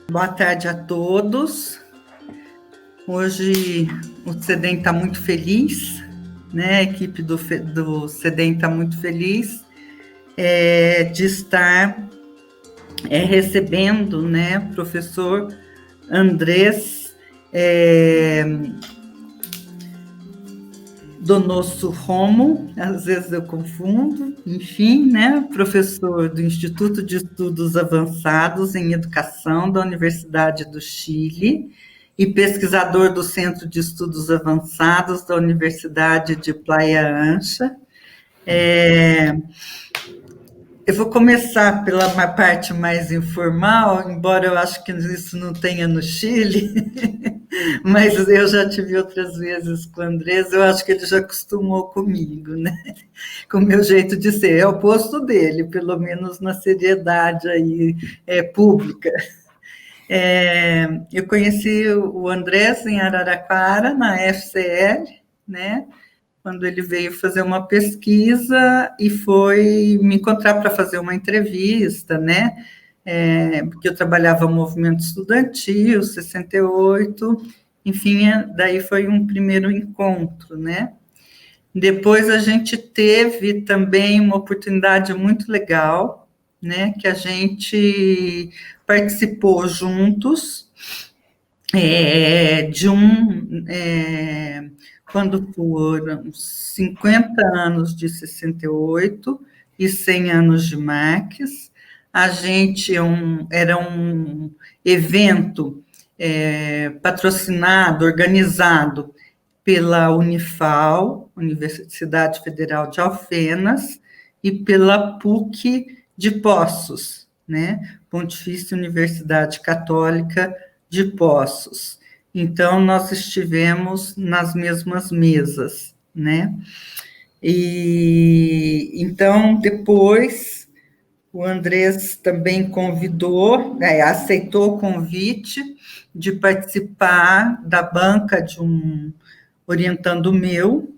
Boa tarde a todos. Hoje o CEDEM está muito feliz, né? A equipe do CEDEM está muito feliz de estar recebendo, né, o professor Andrés Donoso Romo, às vezes eu confundo, enfim, né, professor do Instituto de Estudos Avançados em Educação da Universidade do Chile e pesquisador do Centro de Estudos Avançados da Universidade de Playa Ancha. Eu vou começar pela parte mais informal, embora eu acho que isso não tenha no Chile, mas eu já tive outras vezes com o Andrés, eu acho que ele já acostumou comigo, né? Com o meu jeito de ser, é o oposto dele, pelo menos na seriedade aí, pública. Eu conheci o Andrés em Araraquara, na FCL, né? Quando ele veio fazer uma pesquisa e foi me encontrar para fazer uma entrevista, né? Porque eu trabalhava no movimento estudantil, 68, enfim, daí foi um primeiro encontro, né? Depois a gente teve também uma oportunidade muito legal, né? Que a gente participou juntos de quando foram 50 anos de 68 e 100 anos de Marx, a gente era um evento patrocinado, organizado pela Unifal, Universidade Federal de Alfenas, e pela PUC de Poços, né? Pontifícia Universidade Católica de Poços. Então, nós estivemos nas mesmas mesas, né? E então, depois, o Andrés também convidou, aceitou o convite de participar da banca de um orientando meu,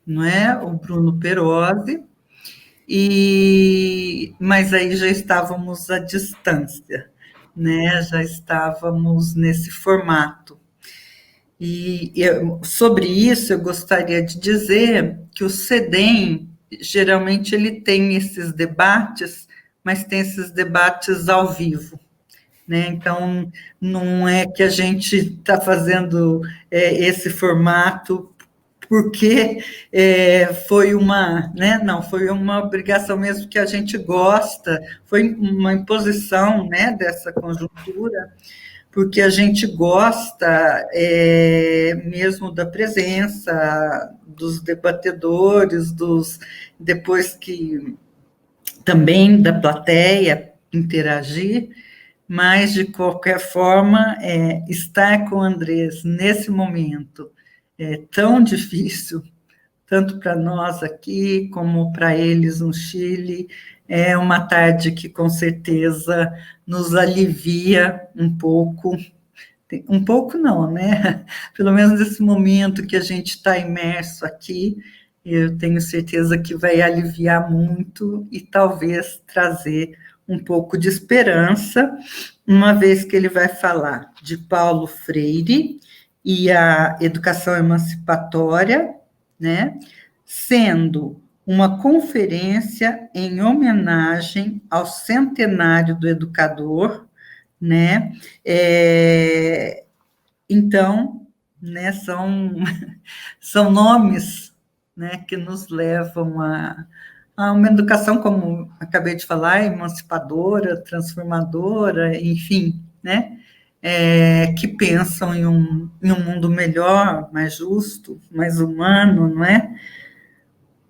não é? O Bruno Perozzi, mas aí já estávamos à distância, né? Já estávamos nesse formato. Sobre isso, eu gostaria de dizer que o CEDEM, geralmente, ele tem esses debates, mas tem esses debates ao vivo, né? Então, não é que a gente está fazendo esse formato porque foi uma, né? Não, foi uma obrigação mesmo que a gente gosta, foi uma imposição, né, dessa conjuntura, porque a gente gosta mesmo da presença dos debatedores, depois que também da plateia interagir, mas de qualquer forma estar com o Andrés nesse momento é tão difícil, tanto para nós aqui como para eles no Chile. É uma tarde que, com certeza, nos alivia um pouco não, né? Pelo menos nesse momento que a gente está imerso aqui, eu tenho certeza que vai aliviar muito e talvez trazer um pouco de esperança, uma vez que ele vai falar de Paulo Freire e a educação emancipatória, né? Sendo uma conferência em homenagem ao centenário do educador, né? Então, né, são nomes, né, que nos levam a uma educação, como acabei de falar, emancipadora, transformadora, enfim, né? Que pensam em um mundo melhor, mais justo, mais humano, não é?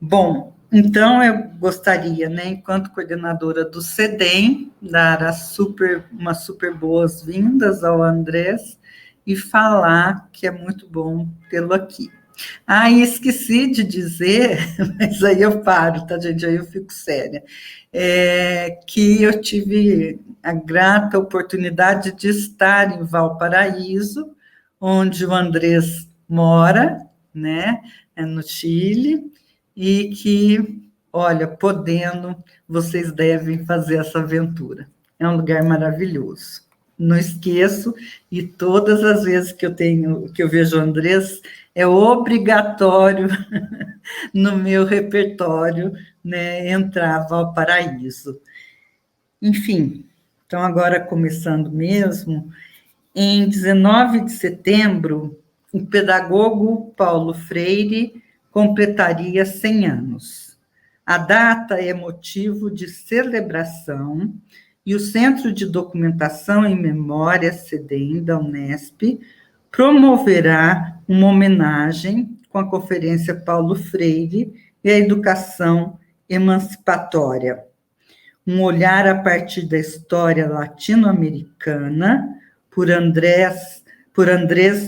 Bom, então eu gostaria, né, enquanto coordenadora do CEDEM, dar uma super boas-vindas ao Andrés e falar que é muito bom tê-lo aqui. E esqueci de dizer, mas aí eu paro, tá, gente? Aí eu fico séria. Que eu tive a grata oportunidade de estar em Valparaíso onde o Andrés mora, né, no Chile, e que, olha, podendo, vocês devem fazer essa aventura. É um lugar maravilhoso. Não esqueço, e todas as vezes que eu vejo o Andrés, é obrigatório no meu repertório, né, entrar Valparaíso. Enfim, então agora começando mesmo, em 19 de setembro, o pedagogo Paulo Freire completaria 100 anos. A data é motivo de celebração e o Centro de Documentação e Memória, CEDEM, da Unesp, promoverá uma homenagem com a Conferência Paulo Freire e a Educação Emancipatória. Um olhar a partir da história latino-americana, por Andrés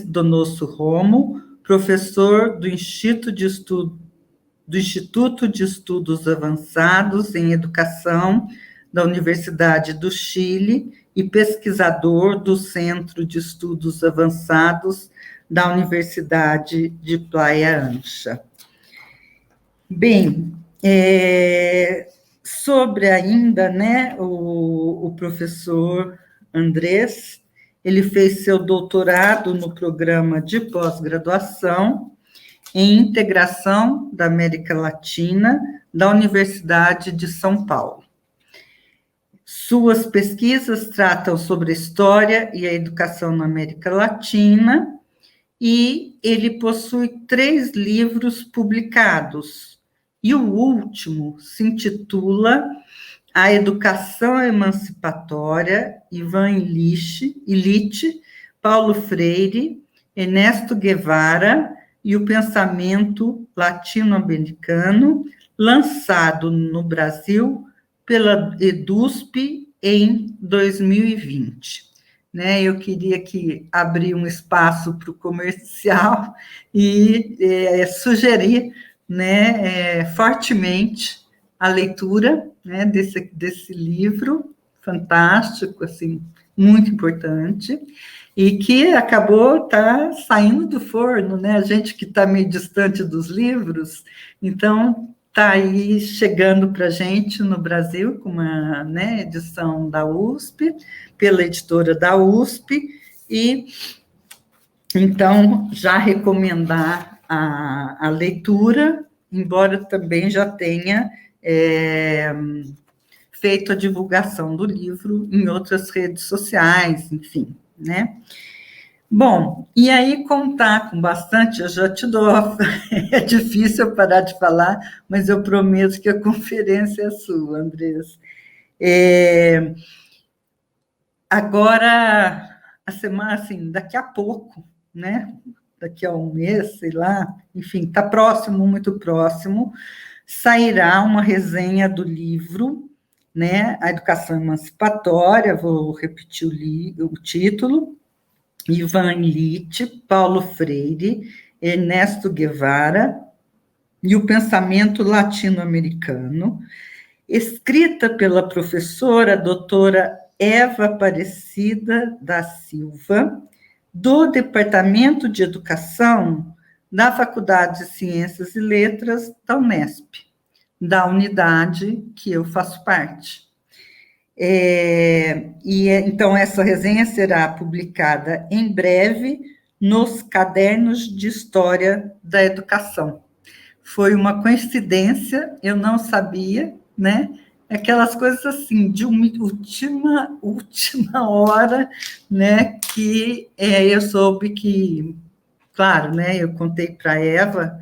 Donoso Romo, professor do Instituto de Estudos Avançados em Educação da Universidade do Chile e pesquisador do Centro de Estudos Avançados da Universidade de Playa Ancha. Bem, sobre ainda, né, o professor Andrés, ele fez seu doutorado no programa de pós-graduação em integração da América Latina da Universidade de São Paulo. Suas pesquisas tratam sobre a história e a educação na América Latina, e ele possui 3 livros publicados, e o último se intitula A Educação Emancipatória, Ivan Illich, Paulo Freire, Ernesto Guevara e o Pensamento Latino-Americano, lançado no Brasil pela EDUSP em 2020. Né, eu queria aqui abrir um espaço para o comercial e sugerir, né, fortemente a leitura, né, desse livro fantástico, assim, muito importante, e que acabou saindo do forno, né, a gente que está meio distante dos livros, então está aí chegando para a gente no Brasil, com uma, né, edição da USP, pela editora da USP, e então já recomendar a leitura, embora também já tenha feito a divulgação do livro em outras redes sociais, enfim, né? Bom, e aí contar com bastante, eu já te dou, é difícil eu parar de falar, mas eu prometo que a conferência é sua, Andrés. Agora, a semana, assim, daqui a pouco, né? Daqui a um mês, sei lá, enfim, está próximo, muito próximo, sairá uma resenha do livro, né? A Educação Emancipatória, vou repetir o título, Ivan Illich, Paulo Freire, Ernesto Guevara e o Pensamento Latino-Americano, escrita pela professora doutora Eva Aparecida da Silva, do Departamento de Educação da Faculdade de Ciências e Letras da Unesp, da unidade que eu faço parte. Então, essa resenha será publicada em breve nos Cadernos de História da Educação. Foi uma coincidência, eu não sabia, né? Aquelas coisas assim, de uma última hora, né? Que eu soube que, claro, né? Eu contei para a Eva,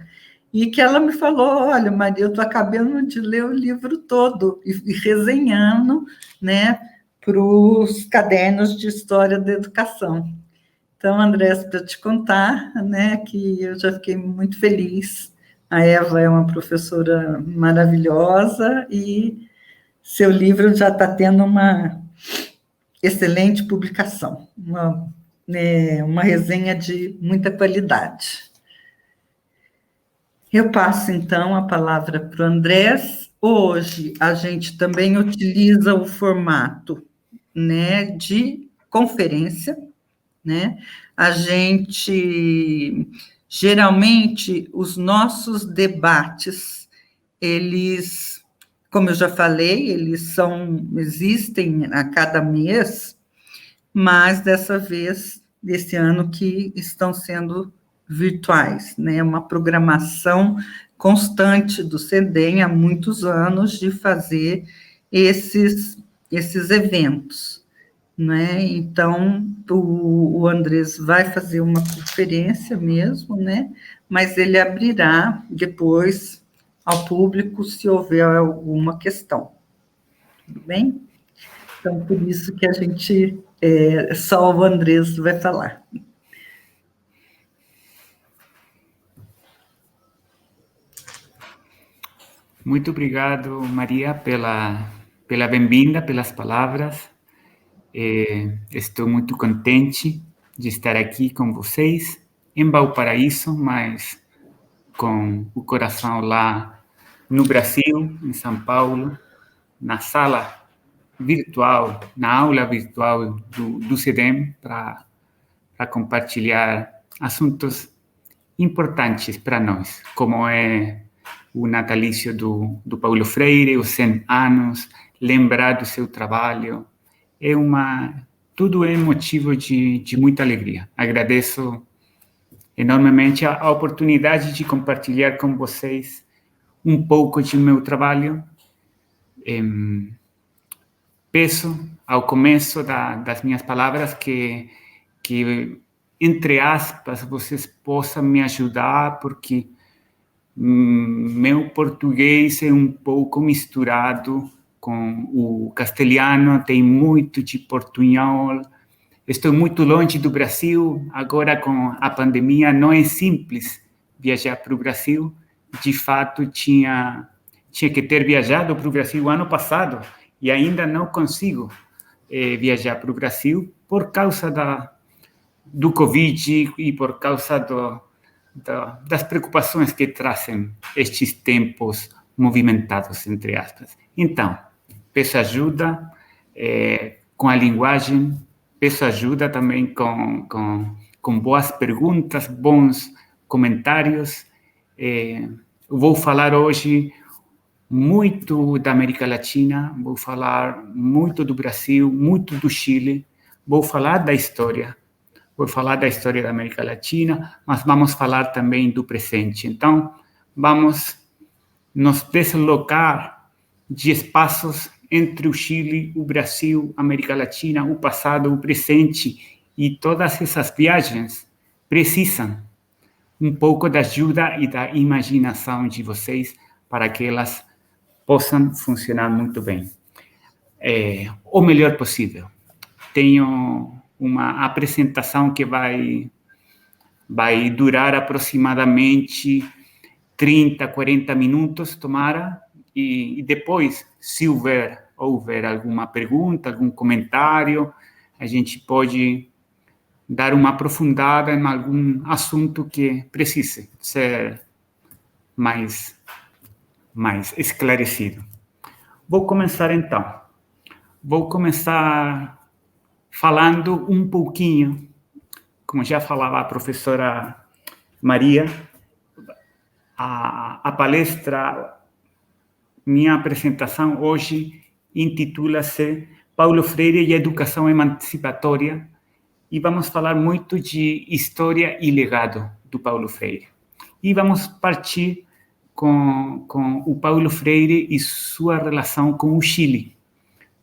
e que ela me falou, olha, Maria, eu estou acabando de ler o livro todo, e resenhando, né, para os cadernos de História da Educação. Então, Andrés, para te contar, né, que eu já fiquei muito feliz. A Eva é uma professora maravilhosa e seu livro já está tendo uma excelente publicação, uma resenha de muita qualidade. Eu passo, então, a palavra para o Andrés. Hoje, a gente também utiliza o formato, né, de conferência, né? A gente, geralmente, os nossos debates, eles, como eu já falei, existem a cada mês, mas dessa vez, desse ano, que estão sendo virtuais, né? Uma programação constante do CEDEM há muitos anos de fazer esses eventos, né? Então, o Andrés vai fazer uma conferência mesmo, né? Mas ele abrirá depois ao público se houver alguma questão. Tudo bem? Então, por isso que a gente, só o Andrés vai falar. Muito obrigado, Maria, pela bem-vinda, pelas palavras. Estou muito contente de estar aqui com vocês, em Valparaíso, mas com o coração lá no Brasil, em São Paulo, na sala virtual, na aula virtual do CEDEM, para compartilhar assuntos importantes para nós, como é o natalício do Paulo Freire, os 100 anos, lembrar do seu trabalho. Tudo é motivo de muita alegria. Agradeço enormemente a oportunidade de compartilhar com vocês um pouco de meu trabalho. Peço ao começo das minhas palavras que, entre aspas, vocês possam me ajudar, porque meu português é um pouco misturado com o castelhano, tem muito de portunhol. Estou muito longe do Brasil, agora com a pandemia não é simples viajar para o Brasil. De fato, tinha que ter viajado para o Brasil ano passado e ainda não consigo viajar para o Brasil por causa do Covid e por causa das preocupações que trazem estes tempos movimentados, entre aspas. Então, peço ajuda com a linguagem, peço ajuda também com boas perguntas, bons comentários. Vou falar hoje muito da América Latina, vou falar muito do Brasil, muito do Chile, vou falar da história da América Latina, mas vamos falar também do presente. Então, vamos nos deslocar de espaços entre o Chile, o Brasil, a América Latina, o passado, o presente, e todas essas viagens precisam um pouco da ajuda e da imaginação de vocês para que elas possam funcionar muito bem. O melhor possível. Tenho uma apresentação que vai durar aproximadamente 30, 40 minutos, tomara, e depois, se houver alguma pergunta, algum comentário, a gente pode dar uma aprofundada em algum assunto que precise ser mais esclarecido. Vou começar então. Vou começar falando um pouquinho, como já falava a professora Maria, a palestra, minha apresentação hoje intitula-se Paulo Freire e a Educação Emancipatória, e vamos falar muito de história e legado do Paulo Freire. E vamos partir com o Paulo Freire e sua relação com o Chile,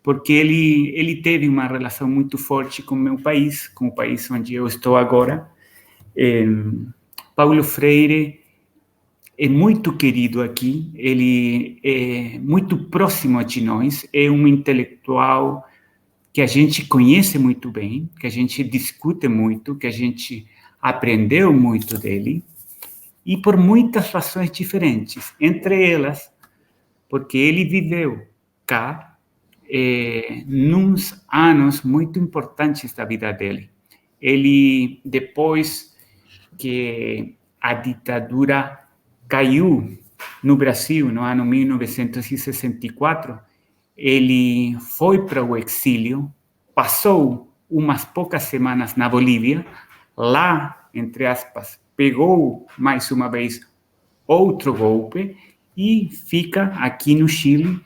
porque ele teve uma relação muito forte com o meu país, com o país onde eu estou agora. Paulo Freire é muito querido aqui, ele é muito próximo de nós, é um intelectual que a gente conhece muito bem, que a gente discute muito, que a gente aprendeu muito dele, e por muitas razões diferentes, entre elas, porque ele viveu cá, nos anos muito importantes da vida dele. Ele, depois que a ditadura caiu no Brasil, no ano 1964, ele foi para o exílio, passou umas poucas semanas na Bolívia, lá, entre aspas, pegou mais uma vez outro golpe e fica aqui no Chile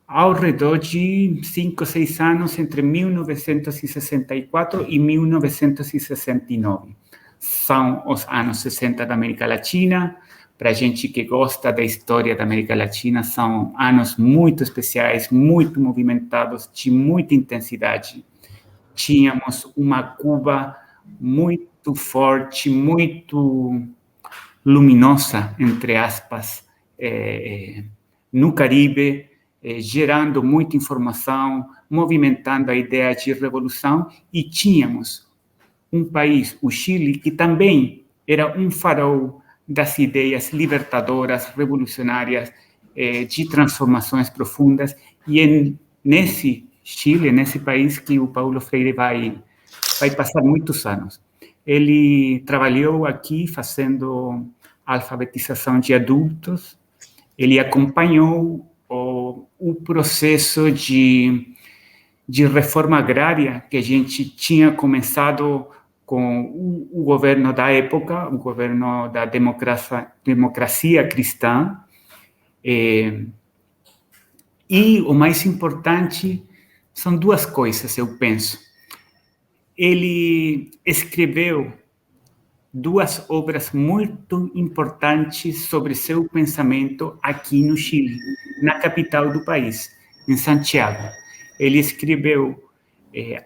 ao redor de 5, 6 anos, entre 1964 e 1969. São os anos 60 da América Latina. Para a gente que gosta da história da América Latina, são anos muito especiais, muito movimentados, de muita intensidade. Tínhamos uma Cuba muito forte, muito luminosa, entre aspas, no Caribe, gerando muita informação, movimentando a ideia de revolução, e tínhamos um país, o Chile, que também era um farol das ideias libertadoras, revolucionárias, de transformações profundas, e nesse Chile, nesse país que o Paulo Freire vai passar muitos anos. Ele trabalhou aqui fazendo alfabetização de adultos, ele acompanhou o processo de reforma agrária que a gente tinha começado com o governo da época, o governo da democracia cristã. E o mais importante são duas coisas, eu penso. Ele escreveu duas obras muito importantes sobre seu pensamento aqui no Chile, na capital do país, em Santiago. Ele escreveu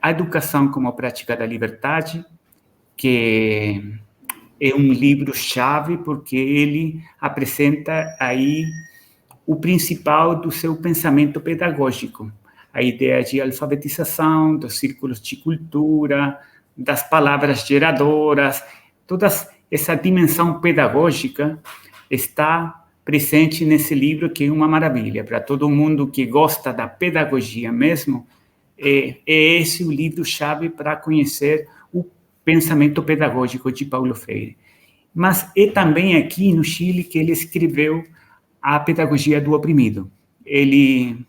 A Educação como Prática da Liberdade, que é um livro-chave porque ele apresenta aí o principal do seu pensamento pedagógico, a ideia de alfabetização, dos círculos de cultura, das palavras geradoras, toda essa dimensão pedagógica está presente nesse livro, que é uma maravilha. Para todo mundo que gosta da pedagogia mesmo, é esse o livro-chave para conhecer o pensamento pedagógico de Paulo Freire. Mas é também aqui no Chile que ele escreveu A Pedagogia do Oprimido. Ele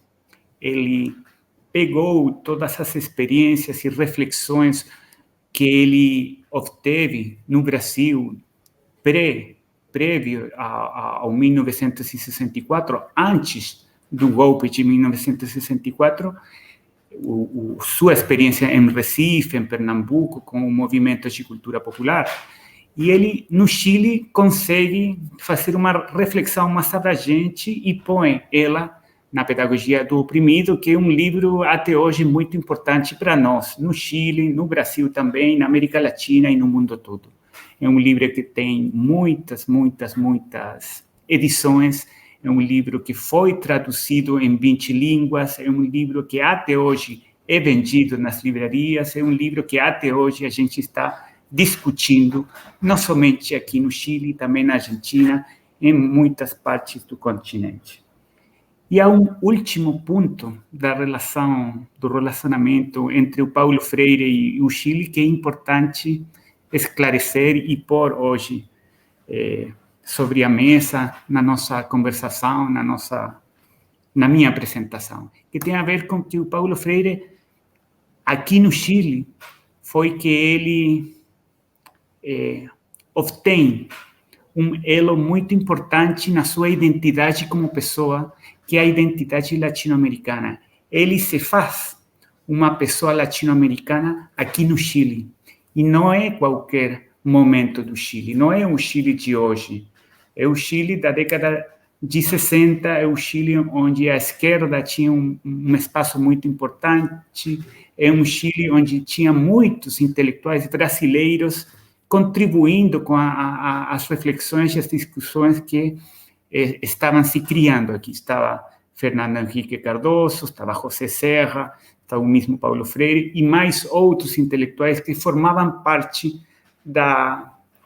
pegou todas as experiências e reflexões que ele obteve no Brasil prévio ao 1964, antes do golpe de 1964, sua experiência em Recife, em Pernambuco, com o movimento de cultura popular. E ele, no Chile, consegue fazer uma reflexão mais abrangente e põe ela na Pedagogia do Oprimido, que é um livro até hoje muito importante para nós, no Chile, no Brasil também, na América Latina e no mundo todo. É um livro que tem muitas edições, é um livro que foi traduzido em 20 línguas, é um livro que até hoje é vendido nas livrarias, é um livro que até hoje a gente está discutindo, não somente aqui no Chile, também na Argentina, em muitas partes do continente. E há um último ponto do relacionamento entre o Paulo Freire e o Chile que é importante esclarecer e pôr hoje sobre a mesa na nossa conversação, na minha apresentação, que tem a ver com que o Paulo Freire, aqui no Chile, foi que ele obtém um elo muito importante na sua identidade como pessoa, que é a identidade latino-americana. Ele se faz uma pessoa latino-americana aqui no Chile. E não é qualquer momento do Chile, não é o Chile de hoje. É o Chile da década de 60, é o Chile onde a esquerda tinha um espaço muito importante, é um Chile onde tinha muitos intelectuais brasileiros contribuindo com as reflexões e as discussões que estavam se criando aqui. Estava Fernando Henrique Cardoso, estava José Serra, estava o mesmo Paulo Freire e mais outros intelectuais que formavam parte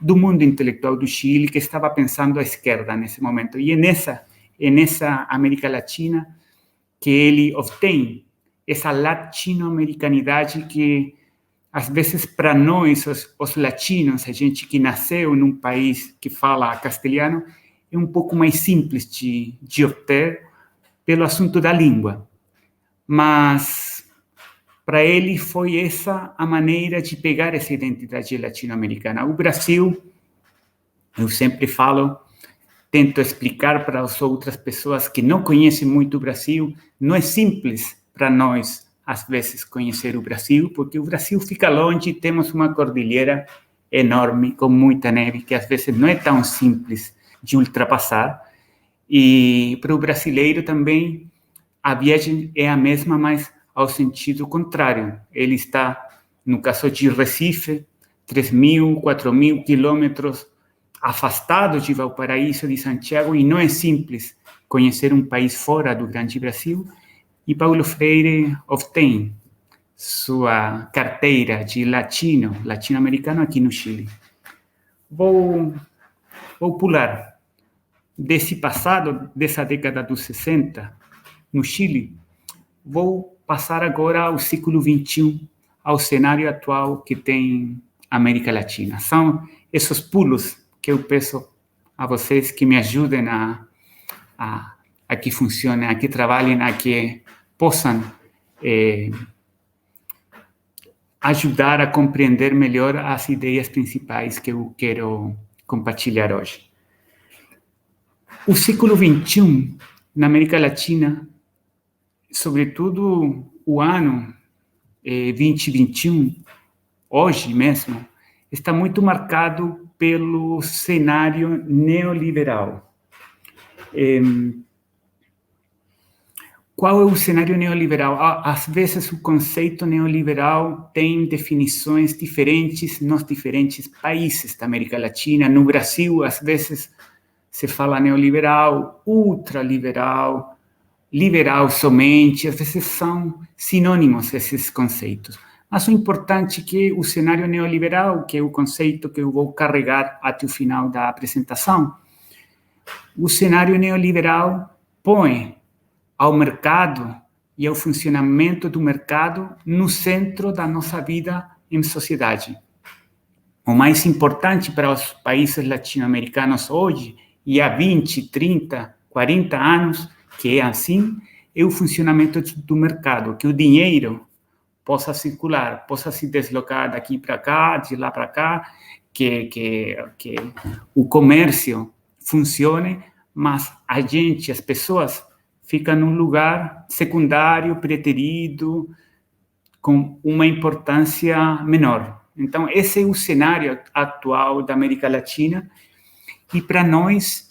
do mundo intelectual do Chile, que estava pensando a esquerda nesse momento. E é nessa América Latina que ele obtém essa latino-americanidade que, às vezes, para nós, os latinos, a gente que nasceu num país que fala castelhano, é um pouco mais simples de obter pelo assunto da língua. Mas para ele foi essa a maneira de pegar essa identidade latino-americana. O Brasil, eu sempre falo, tento explicar para as outras pessoas que não conhecem muito o Brasil, não é simples para nós, às vezes, conhecer o Brasil, porque o Brasil fica longe, temos uma cordilheira enorme, com muita neve, que às vezes não é tão simples de ultrapassar. E para o brasileiro também, a viagem é a mesma, mas ao sentido contrário. Ele está, no caso de Recife, 3.000, 4.000 quilômetros afastado de Valparaíso, de Santiago, e não é simples conhecer um país fora do grande Brasil. E Paulo Freire obtém sua carteira de latino-americano aqui no Chile. Vou pular desse passado, dessa década dos 60, no Chile, vou passar agora ao século XXI, ao cenário atual que tem a América Latina. São esses pulos que eu peço a vocês que me ajudem a que funcionem, a que trabalhem, a que possam ajudar a compreender melhor as ideias principais que eu quero compartilhar hoje. O século XXI, na América Latina, sobretudo o ano 2021, hoje mesmo, está muito marcado pelo cenário neoliberal. Qual é o cenário neoliberal? Às vezes, o conceito neoliberal tem definições diferentes nos diferentes países da América Latina. No Brasil, às vezes, se fala neoliberal, ultraliberal, liberal somente, às vezes são sinônimos esses conceitos. Mas o importante é que o cenário neoliberal, que é o conceito que eu vou carregar até o final da apresentação, o cenário neoliberal põe ao mercado e ao funcionamento do mercado no centro da nossa vida em sociedade. O mais importante para os países latino-americanos hoje, e há 20, 30, 40 anos que é assim, é o funcionamento do mercado, que o dinheiro possa circular, possa se deslocar daqui para cá, de lá para cá, que o comércio funcione, mas a gente, as pessoas, ficam num lugar secundário, preterido, com uma importância menor. Então, esse é o cenário atual da América Latina, e para nós,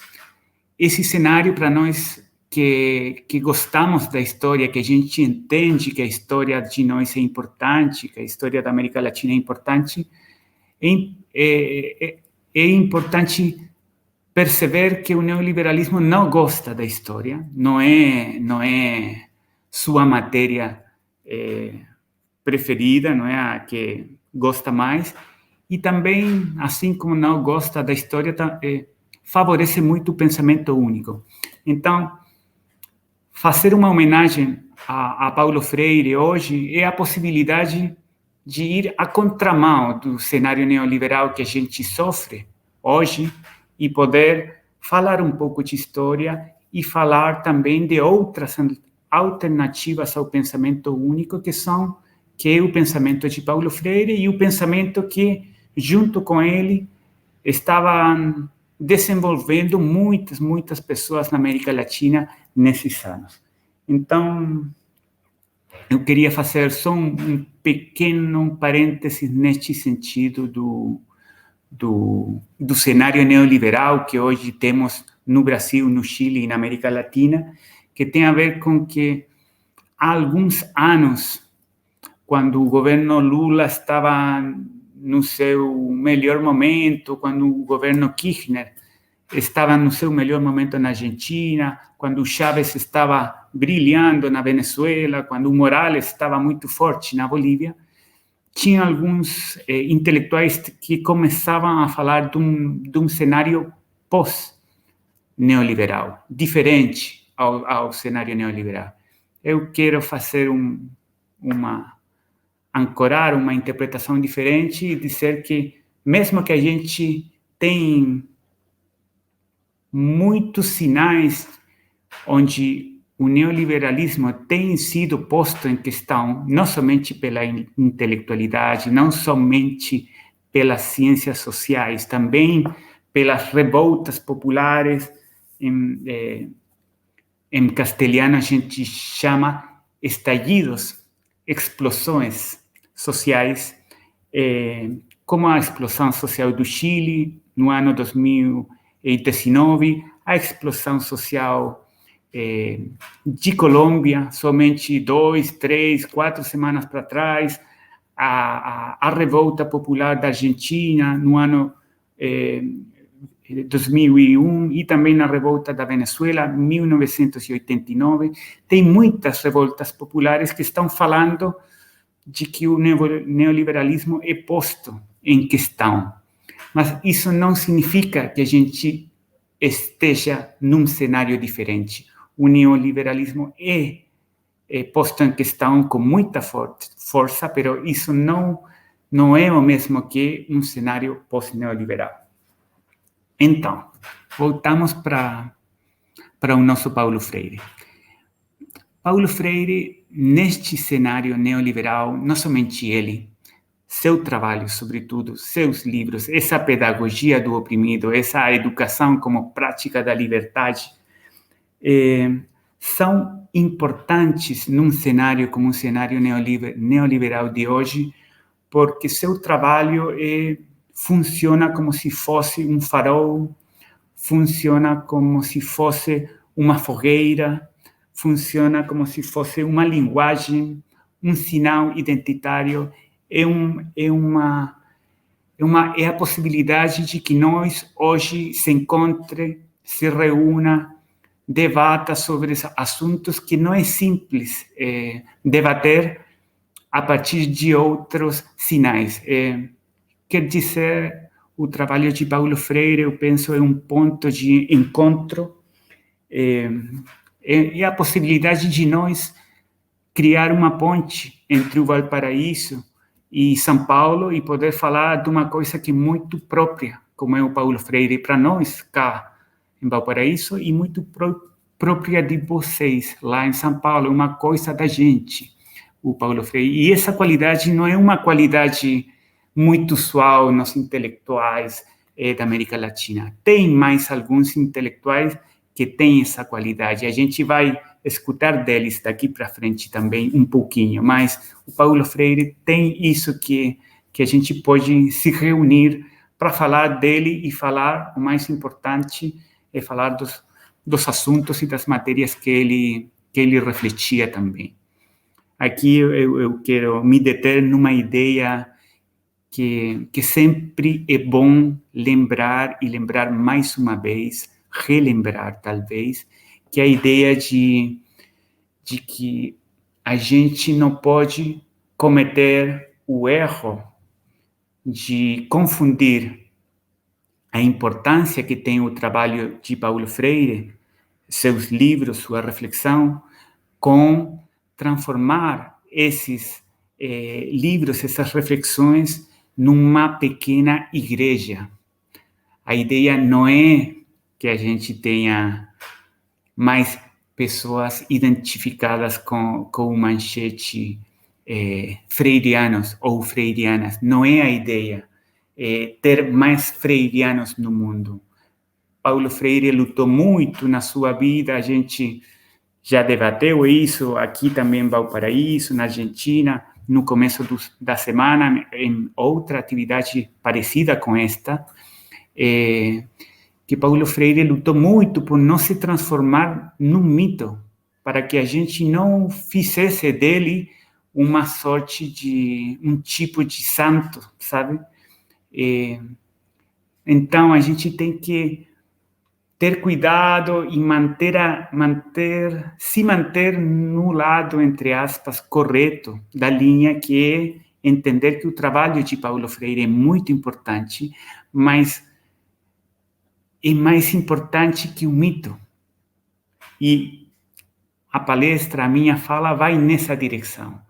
esse cenário, para nós que gostamos da história, que a gente entende que a história de nós é importante, que a história da América Latina é importante, é importante perceber que o neoliberalismo não gosta da história, não é sua matéria preferida, não é a que gosta mais, e também, assim como não gosta da história, favorece muito o pensamento único. Então, fazer uma homenagem a Paulo Freire hoje é a possibilidade de ir à contramão do cenário neoliberal que a gente sofre hoje e poder falar um pouco de história e falar também de outras alternativas ao pensamento único, que é o pensamento de Paulo Freire e o pensamento que, junto com ele, estavam desenvolvendo muitas pessoas na América Latina nesses anos. Então, eu queria fazer só um pequeno parênteses neste sentido do cenário neoliberal que hoje temos no Brasil, no Chile e na América Latina, que tem a ver com que há alguns anos, quando o governo Lula estava no seu melhor momento, quando o governo Kirchner estava no seu melhor momento na Argentina, quando o Chávez estava brilhando na Venezuela, quando o Morales estava muito forte na Bolívia, tinha alguns intelectuais que começavam a falar de um cenário pós-neoliberal, diferente ao cenário neoliberal. Eu quero fazer ancorar uma interpretação diferente e dizer que, mesmo que a gente tem muitos sinais onde o neoliberalismo tem sido posto em questão não somente pela intelectualidade, não somente pelas ciências sociais, também pelas revoltas populares. Em castelhano a gente chama estallidos, explosões sociais, como a explosão social do Chile no ano 2019, a explosão social de Colômbia, somente 2, 3, 4 semanas para trás, a revolta popular da Argentina no ano 2001 e também a revolta da Venezuela, 1989. Tem muitas revoltas populares que estão falando de que o neoliberalismo é posto em questão. Mas isso não significa que a gente esteja num cenário diferente. O neoliberalismo é posto em questão com muita força, mas isso não é o mesmo que um cenário pós-neoliberal. Então, voltamos para o nosso Paulo Freire. Paulo Freire, neste cenário neoliberal, não somente ele, seu trabalho, sobretudo, seus livros, essa pedagogia do oprimido, essa educação como prática da liberdade, são importantes num cenário como o cenário neoliberal de hoje, porque seu trabalho funciona como se fosse um farol, funciona como se fosse uma fogueira, funciona como se fosse uma linguagem, um sinal identitário, é a possibilidade de que nós hoje se encontre, se reúna, debata sobre assuntos que não é simples debater a partir de outros sinais. Quer dizer, o trabalho de Paulo Freire, eu penso, é um ponto de encontro, é a possibilidade de nós criar uma ponte entre o Valparaíso e São Paulo e poder falar de uma coisa que é muito própria, como é o Paulo Freire, para nós cá em Valparaíso e muito própria de vocês lá em São Paulo, uma coisa da gente, o Paulo Freire. E essa qualidade não é uma qualidade muito usual nos intelectuais da América Latina. Tem mais alguns intelectuais que têm essa qualidade. A gente vai escutar deles daqui para frente também um pouquinho, mas o Paulo Freire tem isso que a gente pode se reunir para falar dele e falar, o mais importante é falar dos assuntos e das matérias que ele refletia também. Aqui eu quero me deter numa ideia que sempre é bom lembrar e lembrar mais uma vez, relembrar talvez, que é a ideia de que a gente não pode cometer o erro de confundir a importância que tem o trabalho de Paulo Freire, seus livros, sua reflexão, com transformar esses livros, essas reflexões, numa pequena igreja. A ideia não é que a gente tenha mais pessoas identificadas com o manchete freirianos ou freirianas. Não é a ideia ter mais freirianos no mundo. Paulo Freire lutou muito na sua vida, a gente já debateu isso aqui também em Valparaíso, na Argentina, no começo da semana, em outra atividade parecida com esta, que Paulo Freire lutou muito por não se transformar num mito, para que a gente não fizesse dele uma sorte de um tipo de santo, sabe? Então, a gente tem que ter cuidado e se manter no lado, entre aspas, correto da linha, que é entender que o trabalho de Paulo Freire é muito importante, mas é mais importante que o mito. E a palestra, a minha fala, vai nessa direção.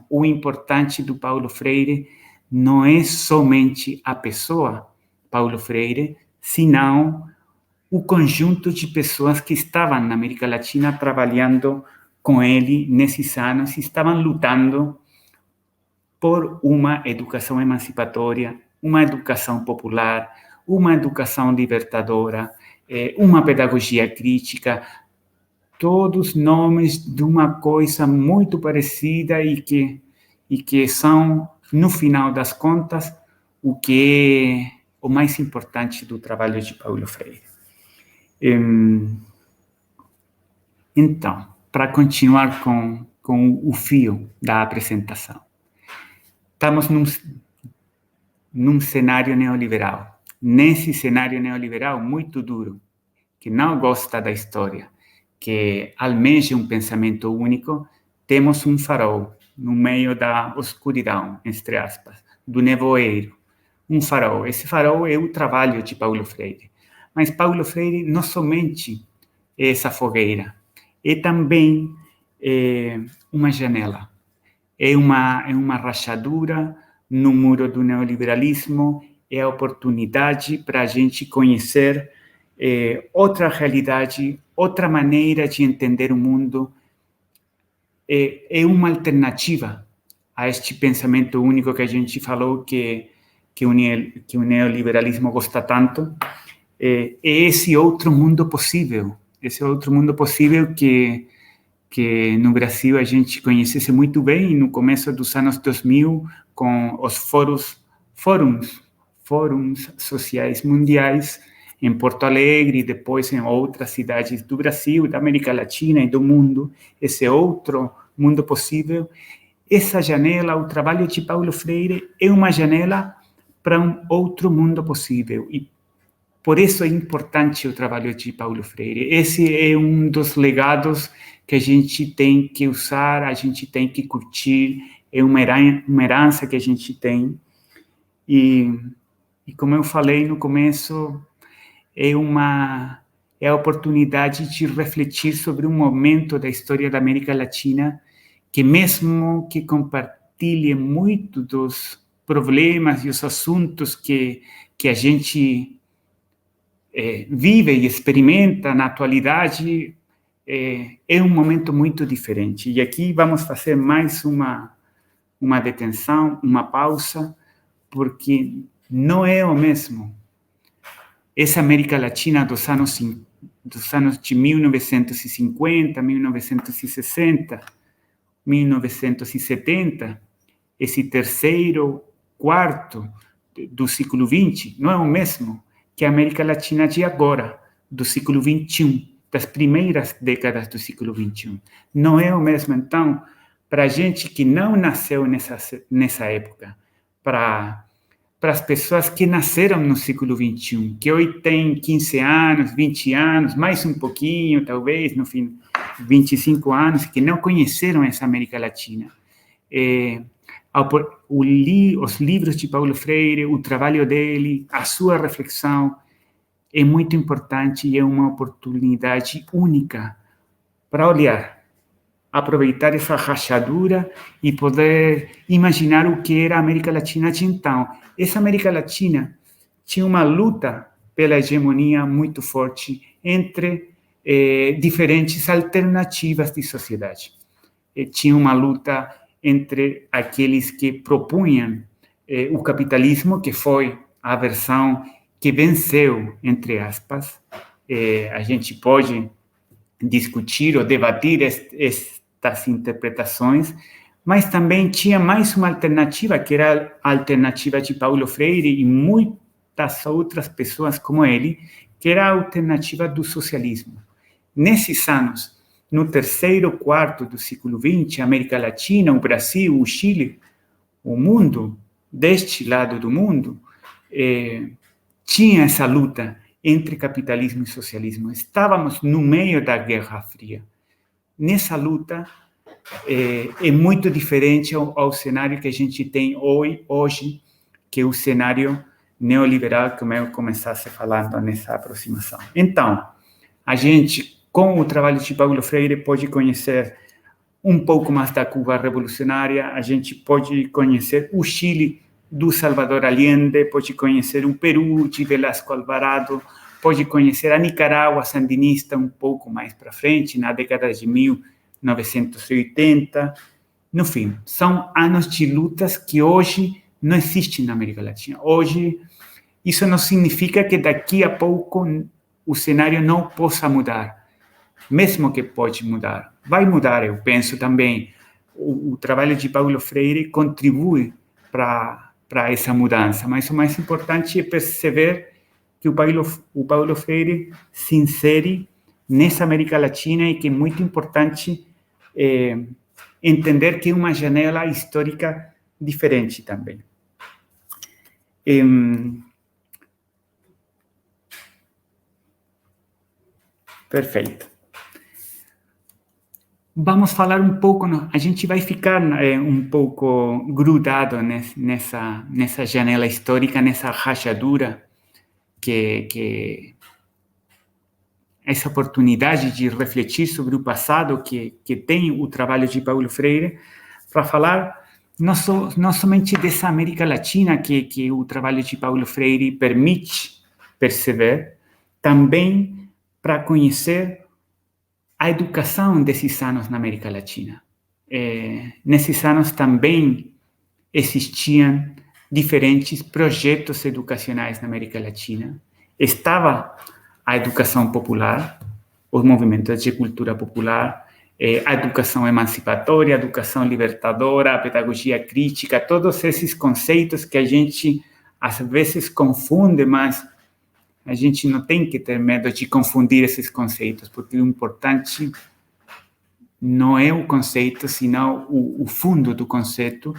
O importante do Paulo Freire não é somente a pessoa Paulo Freire, senão o conjunto de pessoas que estavam na América Latina trabalhando com ele nesses anos e estavam lutando por uma educação emancipatória, uma educação popular, uma educação libertadora, uma pedagogia crítica, todos nomes de uma coisa muito parecida e que são, no final das contas, o que é o mais importante do trabalho de Paulo Freire. Então, para continuar com o fio da apresentação, estamos num cenário neoliberal. Nesse cenário neoliberal muito duro, que não gosta da história, que almeja um pensamento único, temos um farol no meio da escuridão, entre aspas, do nevoeiro. Um farol. Esse farol é o trabalho de Paulo Freire. Mas Paulo Freire não somente é essa fogueira, é também uma janela, é uma rachadura no muro do neoliberalismo, é a oportunidade para a gente conhecer outra realidade, outra maneira de entender o mundo, é uma alternativa a este pensamento único que a gente falou que o neoliberalismo gosta tanto, é esse outro mundo possível que no Brasil a gente conhecesse muito bem no começo dos anos 2000, com os fóruns sociais mundiais, em Porto Alegre, depois em outras cidades do Brasil, da América Latina e do mundo, esse outro mundo possível. Essa janela, o trabalho de Paulo Freire, é uma janela para um outro mundo possível. E por isso é importante o trabalho de Paulo Freire. Esse é um dos legados que a gente tem que usar, a gente tem que curtir, é uma herança que a gente tem. E como eu falei no começo, é a oportunidade de refletir sobre um momento da história da América Latina que, mesmo que compartilhe muito dos problemas e os assuntos que a gente vive e experimenta na atualidade, é um momento muito diferente. E aqui vamos fazer mais uma detenção, uma pausa, porque não é o mesmo. Essa América Latina dos anos de 1950, 1960, 1970, esse terceiro, quarto do século XX, não é o mesmo que a América Latina de agora, do século XXI, das primeiras décadas do século XXI. Não é o mesmo, então, para a gente que não nasceu nessa época, para as pessoas que nasceram no século XXI, que hoje têm 15 anos, 20 anos, mais um pouquinho, talvez, no fim, 25 anos, que não conheceram essa América Latina. Os livros de Paulo Freire, o trabalho dele, a sua reflexão é muito importante e é uma oportunidade única para olhar, aproveitar essa rachadura e poder imaginar o que era a América Latina de então. Essa América Latina tinha uma luta pela hegemonia muito forte entre diferentes alternativas de sociedade. Tinha uma luta entre aqueles que propunham o capitalismo, que foi a versão que venceu, entre aspas. A gente pode discutir ou debater estas interpretações, mas também tinha mais uma alternativa, que era a alternativa de Paulo Freire e muitas outras pessoas como ele, que era a alternativa do socialismo. Nesses anos, no terceiro quarto do século XX, a América Latina, o Brasil, o Chile, o mundo, deste lado do mundo, tinha essa luta entre capitalismo e socialismo. Estávamos no meio da Guerra Fria. Nessa luta, é muito diferente ao cenário que a gente tem hoje, que é o cenário neoliberal, como eu começasse falando nessa aproximação. Então, a gente, com o trabalho de Paulo Freire, pode conhecer um pouco mais da Cuba revolucionária, a gente pode conhecer o Chile do Salvador Allende, pode conhecer o Peru de Velasco Alvarado, pode conhecer a Nicarágua sandinista um pouco mais para frente, na década de 1980. No fim, são anos de lutas que hoje não existem na América Latina. Hoje, isso não significa que daqui a pouco o cenário não possa mudar. Mesmo que pode mudar. Vai mudar, eu penso também. O trabalho de Paulo Freire contribui para essa mudança, mas o mais importante é perceber que o Paulo Freire se insere nessa América Latina e que é muito importante entender que é uma janela histórica diferente também. Perfeito. Vamos falar um pouco, a gente vai ficar um pouco grudado nessa janela histórica, nessa rachadura, que essa oportunidade de refletir sobre o passado que tem o trabalho de Paulo Freire, para falar não somente dessa América Latina que o trabalho de Paulo Freire permite perceber, também para conhecer a educação desses anos na América Latina. Nesses anos também existiam diferentes projetos educacionais na América Latina. Estava a educação popular, os movimentos de cultura popular, a educação emancipatória, a educação libertadora, a pedagogia crítica, todos esses conceitos que a gente às vezes confunde, mas a gente não tem que ter medo de confundir esses conceitos, porque o importante não é o conceito, senão o fundo do conceito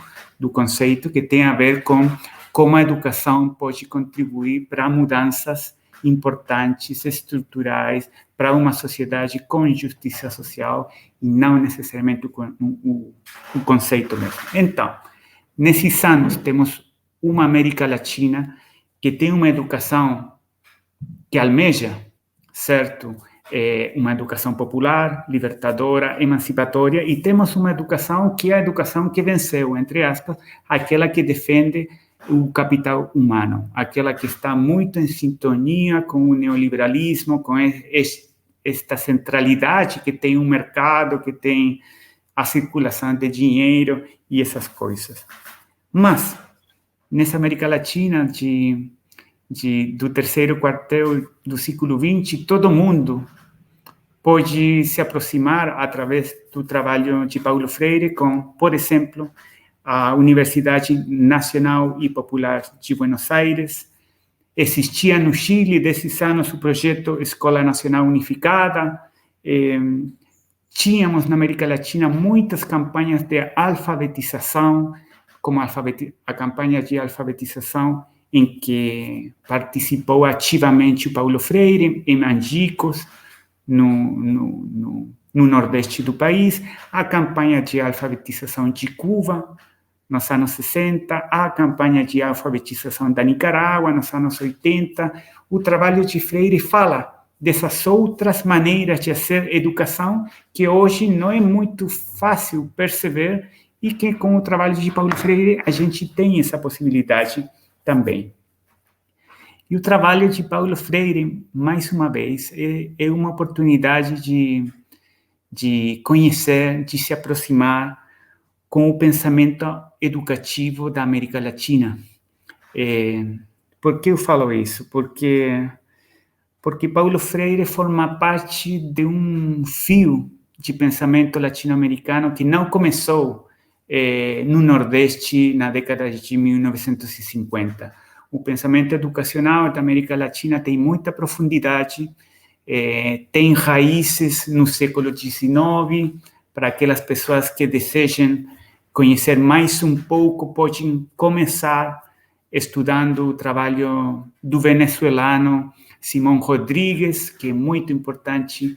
que tem a ver com como a educação pode contribuir para mudanças importantes, estruturais, para uma sociedade com justiça social, e não necessariamente o conceito mesmo. Então, nesses anos, temos uma América Latina que tem uma educação que almeja, certo, uma educação popular, libertadora, emancipatória, e temos uma educação que é a educação que venceu, entre aspas, aquela que defende o capital humano, aquela que está muito em sintonia com o neoliberalismo, com esta centralidade que tem o mercado, que tem a circulação de dinheiro e essas coisas. Mas, nessa América Latina do terceiro quartil do século XX, todo mundo pode se aproximar através do trabalho de Paulo Freire com, por exemplo, a Universidade Nacional e Popular de Buenos Aires. Existia no Chile, desses anos, o projeto Escola Nacional Unificada. Tínhamos na América Latina muitas campanhas de alfabetização, como a campanha de alfabetização em que participou ativamente o Paulo Freire, em Angicos, no nordeste do país, a campanha de alfabetização de Cuba, nos anos 60, a campanha de alfabetização da Nicarágua, nos anos 80. O trabalho de Freire fala dessas outras maneiras de fazer educação que hoje não é muito fácil perceber e que com o trabalho de Paulo Freire a gente tem essa possibilidade também. E o trabalho de Paulo Freire, mais uma vez, é uma oportunidade de conhecer, de se aproximar com o pensamento educativo da América Latina. Por que eu falo isso? Porque Paulo Freire forma parte de um fio de pensamento latino-americano que não começou no Nordeste na década de 1950. O pensamento educacional da América Latina tem muita profundidade, tem raízes no século XIX, para aquelas pessoas que desejem conhecer mais um pouco, podem começar estudando o trabalho do venezuelano Simón Rodríguez, que é muito importante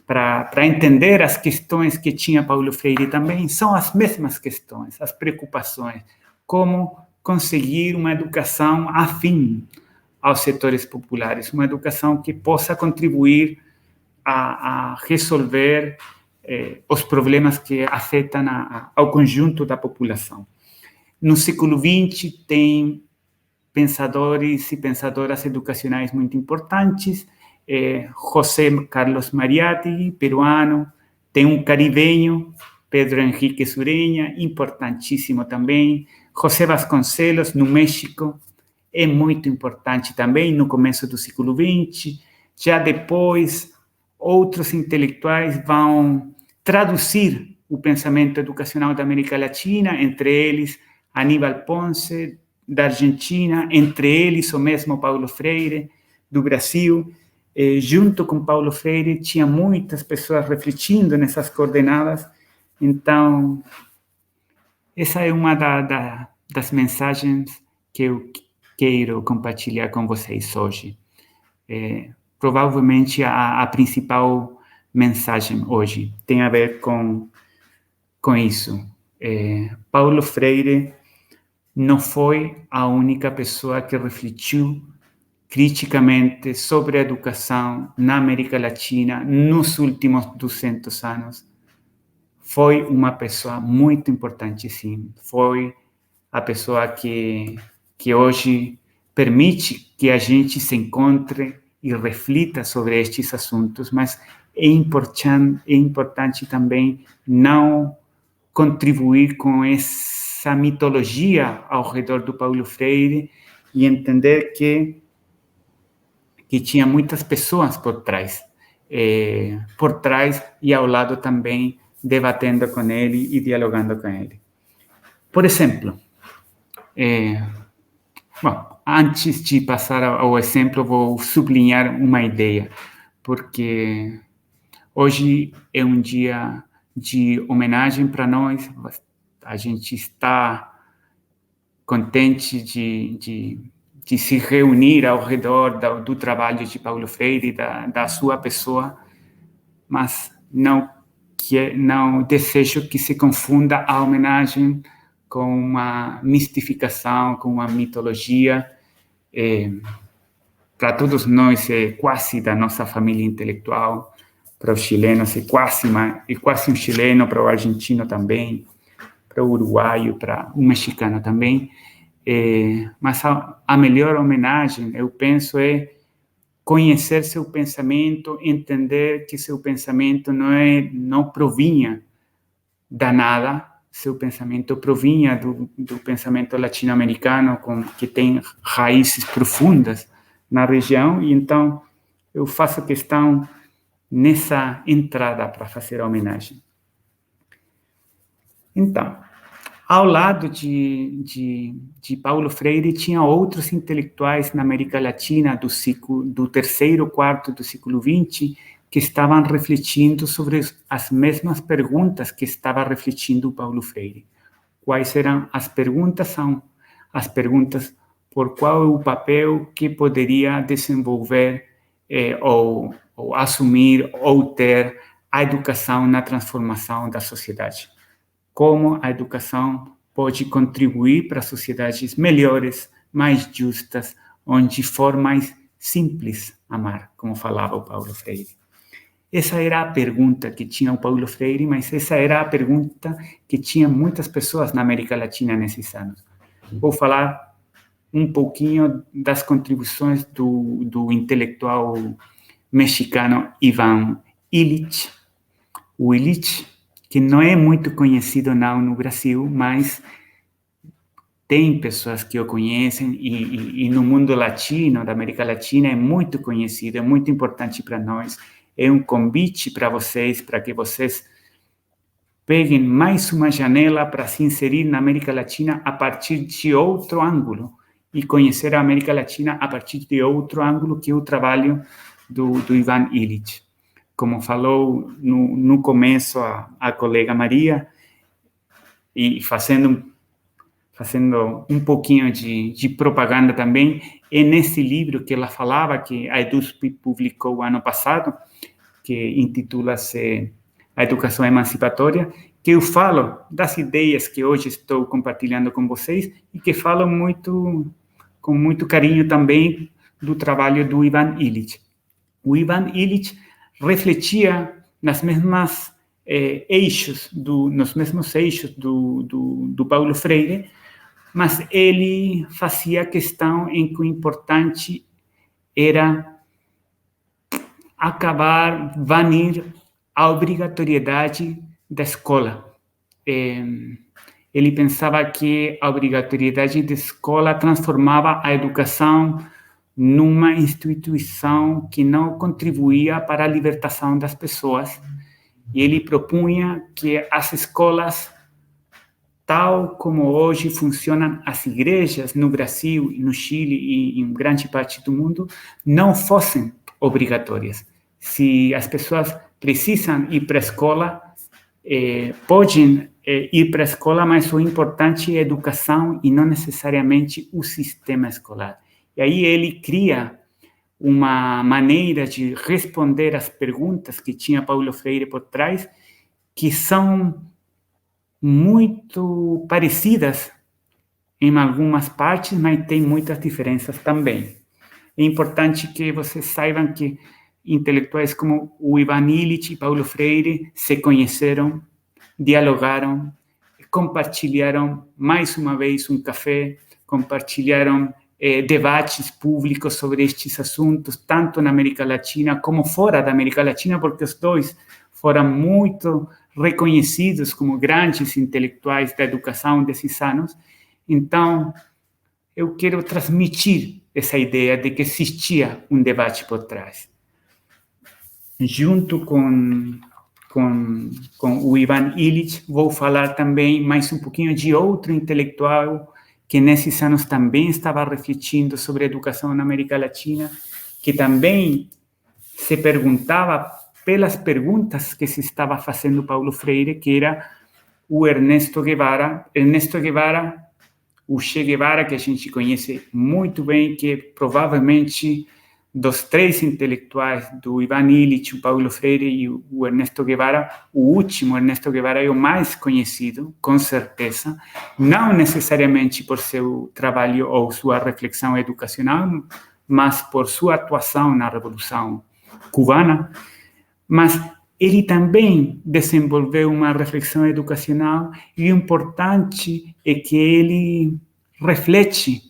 para entender as questões que tinha Paulo Freire também. São as mesmas questões, as preocupações, como conseguir uma educação afim aos setores populares, uma educação que possa contribuir a resolver os problemas que afetam ao conjunto da população. No século XX tem pensadores e pensadoras educacionais muito importantes. José Carlos Mariátegui, peruano. Tem um caribenho, Pedro Henrique Sureña, importantíssimo também. José Vasconcelos, no México, é muito importante também, no começo do século XX. Já depois, outros intelectuais vão traduzir o pensamento educacional da América Latina, entre eles Aníbal Ponce, da Argentina, entre eles o mesmo Paulo Freire, do Brasil. Junto com Paulo Freire, tinha muitas pessoas refletindo nessas coordenadas. Então, essa é uma das mensagens que eu quero compartilhar com vocês hoje. Provavelmente a principal mensagem hoje tem a ver com isso. Paulo Freire não foi a única pessoa que refletiu criticamente sobre a educação na América Latina nos últimos 200 anos. Foi uma pessoa muito importante, sim. Foi a pessoa que hoje permite que a gente se encontre e reflita sobre estes assuntos, mas é importante também não contribuir com essa mitologia ao redor do Paulo Freire e entender que tinha muitas pessoas por trás e ao lado também, debatendo com ele e dialogando com ele. Por exemplo, antes de passar ao exemplo, vou sublinhar uma ideia, porque hoje é um dia de homenagem para nós. A gente está contente de se reunir ao redor do trabalho de Paulo Freire, da sua pessoa, mas não desejo que se confunda a homenagem com uma mistificação, com uma mitologia. Para todos nós é quase da nossa família intelectual, para os chilenos é quase um chileno, para o argentino também, para o uruguaio, para o mexicano também. Mas a melhor homenagem, eu penso, é conhecer seu pensamento, entender que seu pensamento não provinha da nada, seu pensamento provinha do pensamento latino-americano, que tem raízes profundas na região, e então eu faço questão nessa entrada para fazer a homenagem. Então, ao lado de Paulo Freire, tinha outros intelectuais na América Latina do terceiro quarto do século XX que estavam refletindo sobre as mesmas perguntas que estava refletindo Paulo Freire. Quais eram as perguntas? São as perguntas por qual é o papel que poderia desenvolver ou assumir ou ter a educação na transformação da sociedade. Como a educação pode contribuir para sociedades melhores, mais justas, onde for mais simples amar, como falava o Paulo Freire. Essa era a pergunta que tinha o Paulo Freire, mas essa era a pergunta que tinha muitas pessoas na América Latina nesses anos. Vou falar um pouquinho das contribuições do intelectual mexicano Iván Illich. O Illich, que não é muito conhecido não no Brasil, mas tem pessoas que o conhecem e no mundo latino, da América Latina, é muito conhecido, é muito importante para nós. É um convite para que vocês peguem mais uma janela para se inserir na América Latina a partir de outro ângulo e conhecer a América Latina a partir de outro ângulo, que é o trabalho do Iván Illich. Como falou no começo a colega Maria, e fazendo um pouquinho de propaganda também, é nesse livro que ela falava, que a EDUSP publicou ano passado, que intitula-se A Educação Emancipatória, que eu falo das ideias que hoje estou compartilhando com vocês e que falo com muito carinho também do trabalho do Iván Illich. O Iván Illich refletia nos mesmos eixos do Paulo Freire, mas ele fazia questão em que o importante era acabar, banir a obrigatoriedade da escola. Ele pensava que a obrigatoriedade da escola transformava a educação numa instituição que não contribuía para a libertação das pessoas. E ele propunha que as escolas, tal como hoje funcionam as igrejas no Brasil, no Chile e em grande parte do mundo, não fossem obrigatórias. Se as pessoas precisam ir para a escola, podem ir para a escola, mas o importante é a educação e não necessariamente o sistema escolar. E aí ele cria uma maneira de responder às perguntas que tinha Paulo Freire por trás, que são muito parecidas em algumas partes, mas tem muitas diferenças também. É importante que vocês saibam que intelectuais como o Ivan Illich e Paulo Freire se conheceram, dialogaram, compartilharam mais uma vez um café, compartilharam debates públicos sobre estes assuntos, tanto na América Latina como fora da América Latina, porque os dois foram muito reconhecidos como grandes intelectuais da educação desses anos. Então, eu quero transmitir essa ideia de que existia um debate por trás. Junto com o Ivan Illich, vou falar também mais um pouquinho de outro intelectual que nesses anos também estava refletindo sobre a educação na América Latina, que também se perguntava pelas perguntas que se estava fazendo Paulo Freire, que era o Ernesto Guevara. Ernesto Guevara, o Che Guevara, que a gente conhece muito bem, que provavelmente dos três intelectuais, do Ivan Illich, o Paulo Freire e o Ernesto Guevara, o último, Ernesto Guevara, é o mais conhecido, com certeza, não necessariamente por seu trabalho ou sua reflexão educacional, mas por sua atuação na Revolução Cubana. Mas ele também desenvolveu uma reflexão educacional e o importante é que ele reflete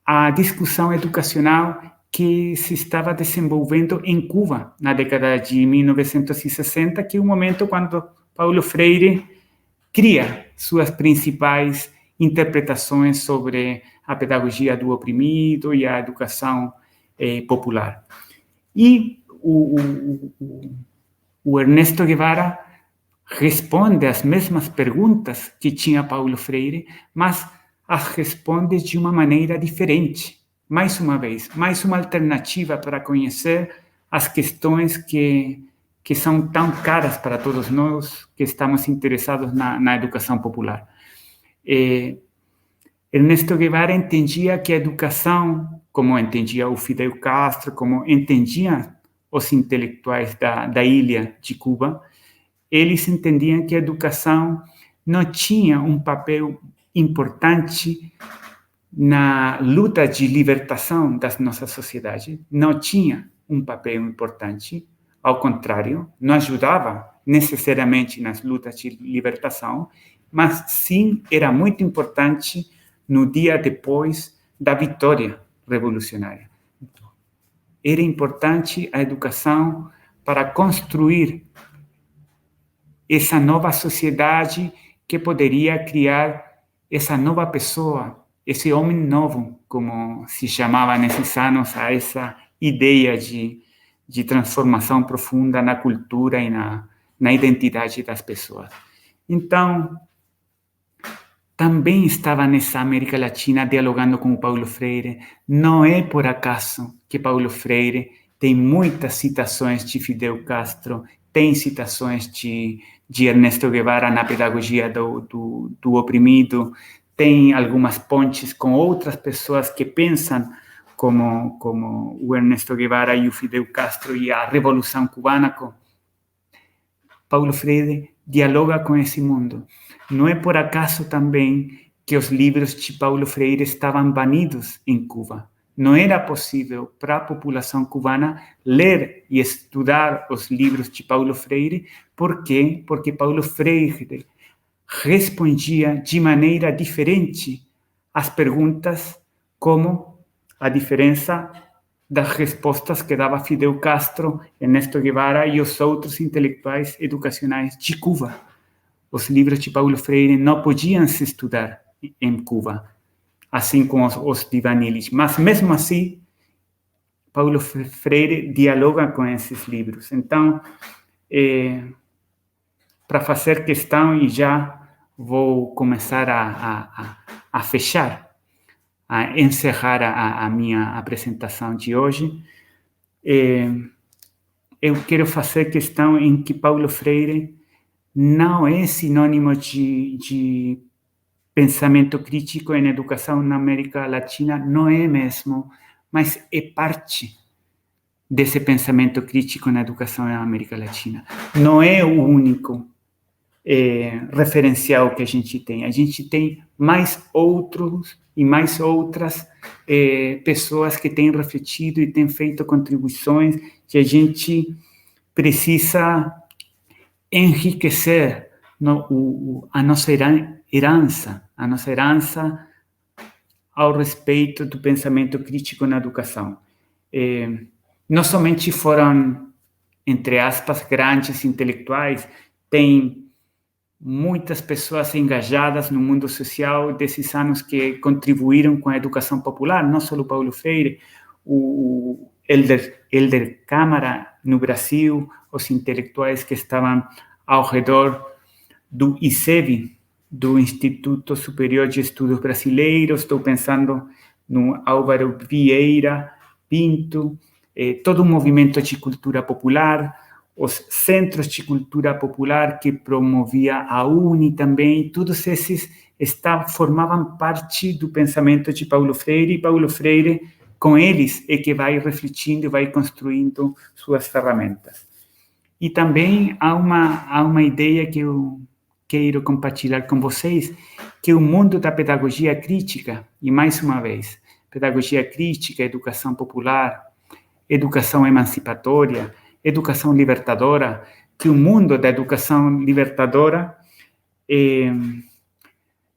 a discussão educacional que se estava desenvolvendo em Cuba na década de 1960, que é o momento quando Paulo Freire cria suas principais interpretações sobre a pedagogia do oprimido e a educação popular. E o Ernesto Guevara responde às mesmas perguntas que tinha Paulo Freire, mas as responde de uma maneira diferente. Mais uma vez, mais uma alternativa para conhecer as questões que são tão caras para todos nós que estamos interessados na educação popular. Ernesto Guevara entendia que a educação, como entendia o Fidel Castro, como entendiam os intelectuais da ilha de Cuba, eles entendiam que a educação não tinha um papel importante na luta de libertação da nossa sociedade, não tinha um papel importante, ao contrário, não ajudava necessariamente nas lutas de libertação, mas sim era muito importante no dia depois da vitória revolucionária. Era importante a educação para construir essa nova sociedade que poderia criar essa nova pessoa, esse homem novo, como se chamava nesses anos, a essa ideia de transformação profunda na cultura e na identidade das pessoas. Então, também estava nessa América Latina dialogando com o Paulo Freire. Não é por acaso que Paulo Freire tem muitas citações de Fidel Castro, tem citações de Ernesto Guevara na pedagogia do oprimido, tem algumas pontes com outras pessoas que pensam como o Ernesto Guevara e o Fidel Castro e a Revolução Cubana. Paulo Freire dialoga com esse mundo. Não é por acaso também que os livros de Paulo Freire estavam banidos em Cuba. Não era possível para a população cubana ler e estudar os livros de Paulo Freire. Por quê? Porque Paulo Freire respondia de maneira diferente as perguntas como a diferença das respostas que dava Fidel Castro, Ernesto Guevara e os outros intelectuais educacionais de Cuba. Os livros de Paulo Freire não podiam se estudar em Cuba, assim como os de Ivan Illich. Mas, mesmo assim, Paulo Freire dialoga com esses livros. Então, para fazer questão, e já vou começar a fechar, a encerrar a minha apresentação de hoje, eu quero fazer questão em que Paulo Freire não é sinônimo de pensamento crítico em educação na América Latina, não é mesmo, mas é parte desse pensamento crítico na educação na América Latina. Não é o único referencial que a gente tem mais outros e mais outras pessoas que têm refletido e têm feito contribuições que a gente precisa enriquecer a nossa herança ao respeito do pensamento crítico na educação. Não somente foram, entre aspas, grandes intelectuais, tem muitas pessoas engajadas no mundo social desses anos que contribuíram com a educação popular, não só o Paulo Freire, o Helder Câmara no Brasil, os intelectuais que estavam ao redor do ICEB, do Instituto Superior de Estudos Brasileiros. Estou pensando no Álvaro Vieira Pinto, todo o movimento de cultura popular, os centros de cultura popular que promovia a UNE também, todos esses formavam parte do pensamento de Paulo Freire, e Paulo Freire, com eles, é que vai refletindo e vai construindo suas ferramentas. E também há uma ideia que eu quero compartilhar com vocês, que é o mundo da pedagogia crítica, e mais uma vez, pedagogia crítica, educação popular, educação emancipatória, educação libertadora, que o mundo da educação libertadora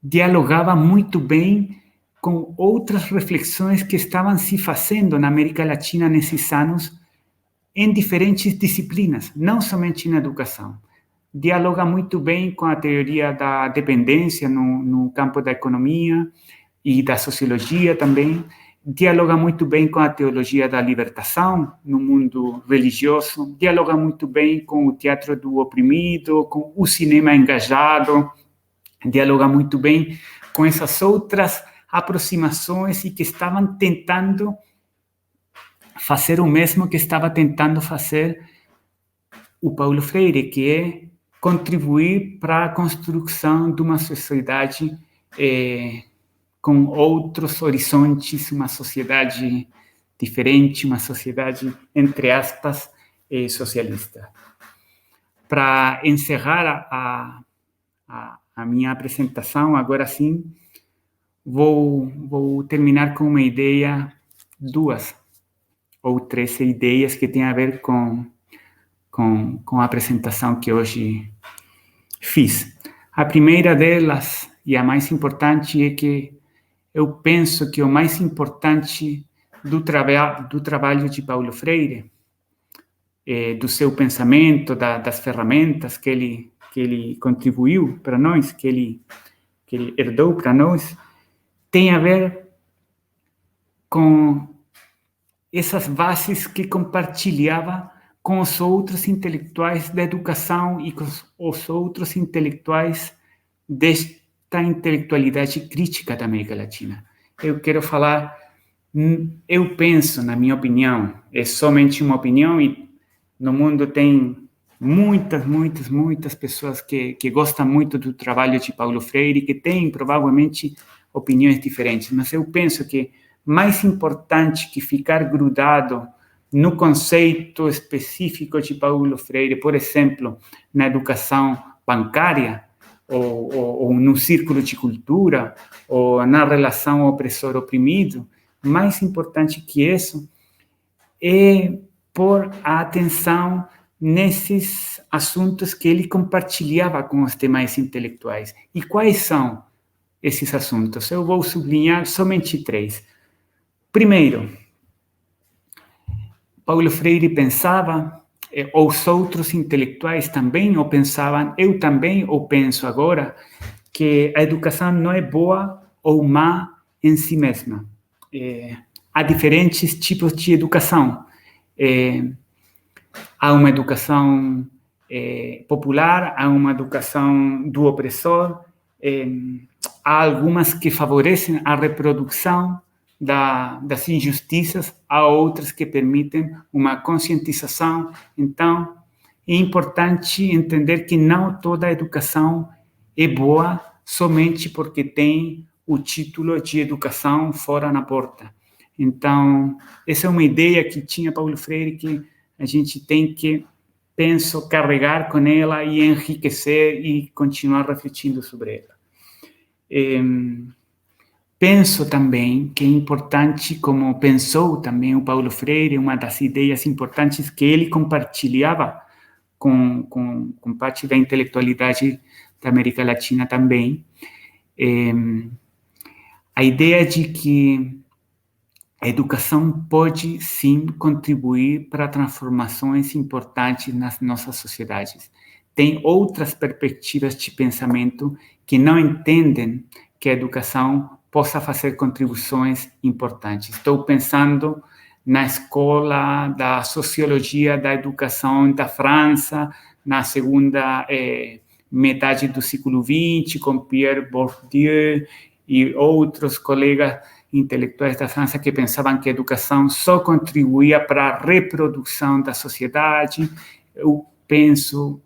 dialogava muito bem com outras reflexões que estavam se fazendo na América Latina nesses anos, em diferentes disciplinas, não somente na educação. Dialoga muito bem com a teoria da dependência no campo da economia e da sociologia também. Dialoga muito bem com a teologia da libertação no mundo religioso. Dialoga muito bem com o teatro do oprimido, com o cinema engajado. Dialoga muito bem com essas outras aproximações e que estavam tentando fazer o mesmo que estava tentando fazer o Paulo Freire, que é contribuir para a construção de uma sociedade com outros horizontes, uma sociedade diferente, uma sociedade, entre aspas, socialista. Para encerrar a minha apresentação, agora sim, vou terminar com uma ideia, 2 ou 3 ideias que têm a ver com a apresentação que hoje fiz. A primeira delas, e a mais importante, é que eu penso que o mais importante do trabalho de Paulo Freire, do seu pensamento, das ferramentas que ele contribuiu para nós, que ele herdou para nós, tem a ver com essas bases que compartilhava com os outros intelectuais da educação e com os outros intelectuais desta intelectualidade crítica da América Latina. Eu quero falar, eu penso, na minha opinião, é somente uma opinião, e no mundo tem muitas pessoas que gostam muito do trabalho de Paulo Freire, que têm provavelmente opiniões diferentes, mas eu penso que mais importante que ficar grudado no conceito específico de Paulo Freire, por exemplo, na educação bancária, ou no círculo de cultura, ou na relação opressor-oprimido, mais importante que isso é pôr a atenção nesses assuntos que ele compartilhava com os demais intelectuais. E quais são esses assuntos. Eu vou sublinhar somente 3. Primeiro, Paulo Freire pensava, ou os outros intelectuais também, ou pensavam, eu também, ou penso agora, que a educação não é boa ou má em si mesma. Há diferentes tipos de educação. Há uma educação popular, há uma educação do opressor, há algumas que favorecem a reprodução das injustiças, há outras que permitem uma conscientização. Então, é importante entender que não toda a educação é boa somente porque tem o título de educação fora na porta. Então, essa é uma ideia que tinha Paulo Freire, que a gente tem que, penso, carregar com ela e enriquecer e continuar refletindo sobre ela. Penso também que é importante, como pensou também o Paulo Freire, uma das ideias importantes que ele compartilhava com parte da intelectualidade da América Latina também, a ideia de que a educação pode, sim, contribuir para transformações importantes nas nossas sociedades. Tem outras perspectivas de pensamento que não entendem que a educação possa fazer contribuições importantes. Estou pensando na escola da sociologia da educação da França, na segunda metade do século XX, com Pierre Bourdieu e outros colegas intelectuais da França que pensavam que a educação só contribuía para a reprodução da sociedade. Eu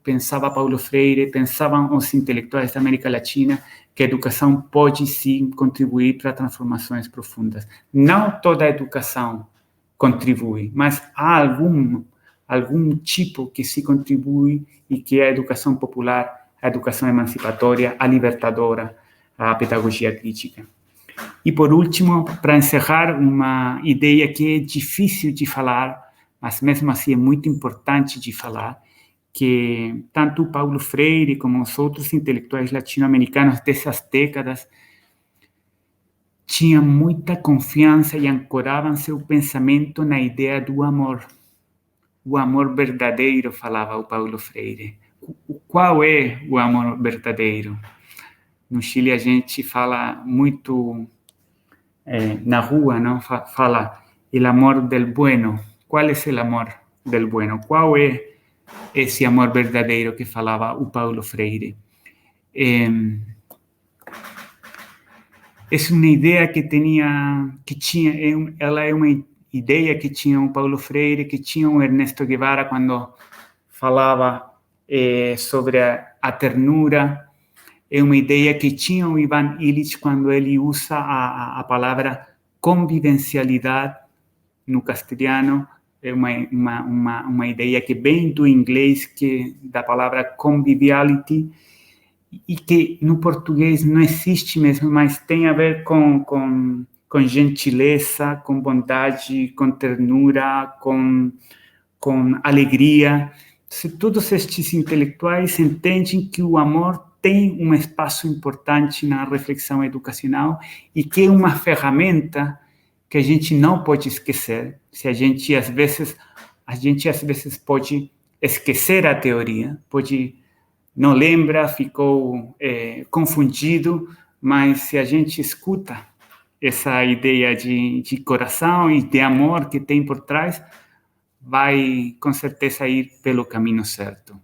pensava Paulo Freire, pensavam os intelectuais da América Latina que a educação pode, sim, contribuir para transformações profundas. Não toda a educação contribui, mas há algum tipo que se contribui e que é a educação popular, a educação emancipatória, a libertadora, a pedagogia crítica. E, por último, para encerrar, uma ideia que é difícil de falar, mas mesmo assim é muito importante de falar, que tanto o Paulo Freire como os outros intelectuais latino-americanos dessas décadas tinham muita confiança e ancoravam seu pensamento na ideia do amor. O amor verdadeiro, falava o Paulo Freire. Qual é o amor verdadeiro? No Chile a gente fala muito na rua, não? Fala el amor del bueno. Qual é o amor del bueno? Qual é esse amor verdadeiro que falava o Paulo Freire? Essa é uma ideia ela é uma ideia que tinha o Paulo Freire, que tinha o Ernesto Guevara quando falava sobre a ternura. É uma ideia que tinha o Ivan Illich quando ele usa a palavra convivencialidade no castelhano. É uma ideia que vem do inglês, da palavra conviviality, e que no português não existe mesmo, mas tem a ver com gentileza, com bondade, com ternura, com alegria. Todos estes intelectuais entendem que o amor tem um espaço importante na reflexão educacional e que é uma ferramenta que a gente não pode esquecer. Se a gente às vezes pode esquecer a teoria, não lembra, ficou confundido, mas se a gente escuta essa ideia de coração e de amor que tem por trás, vai com certeza ir pelo caminho certo.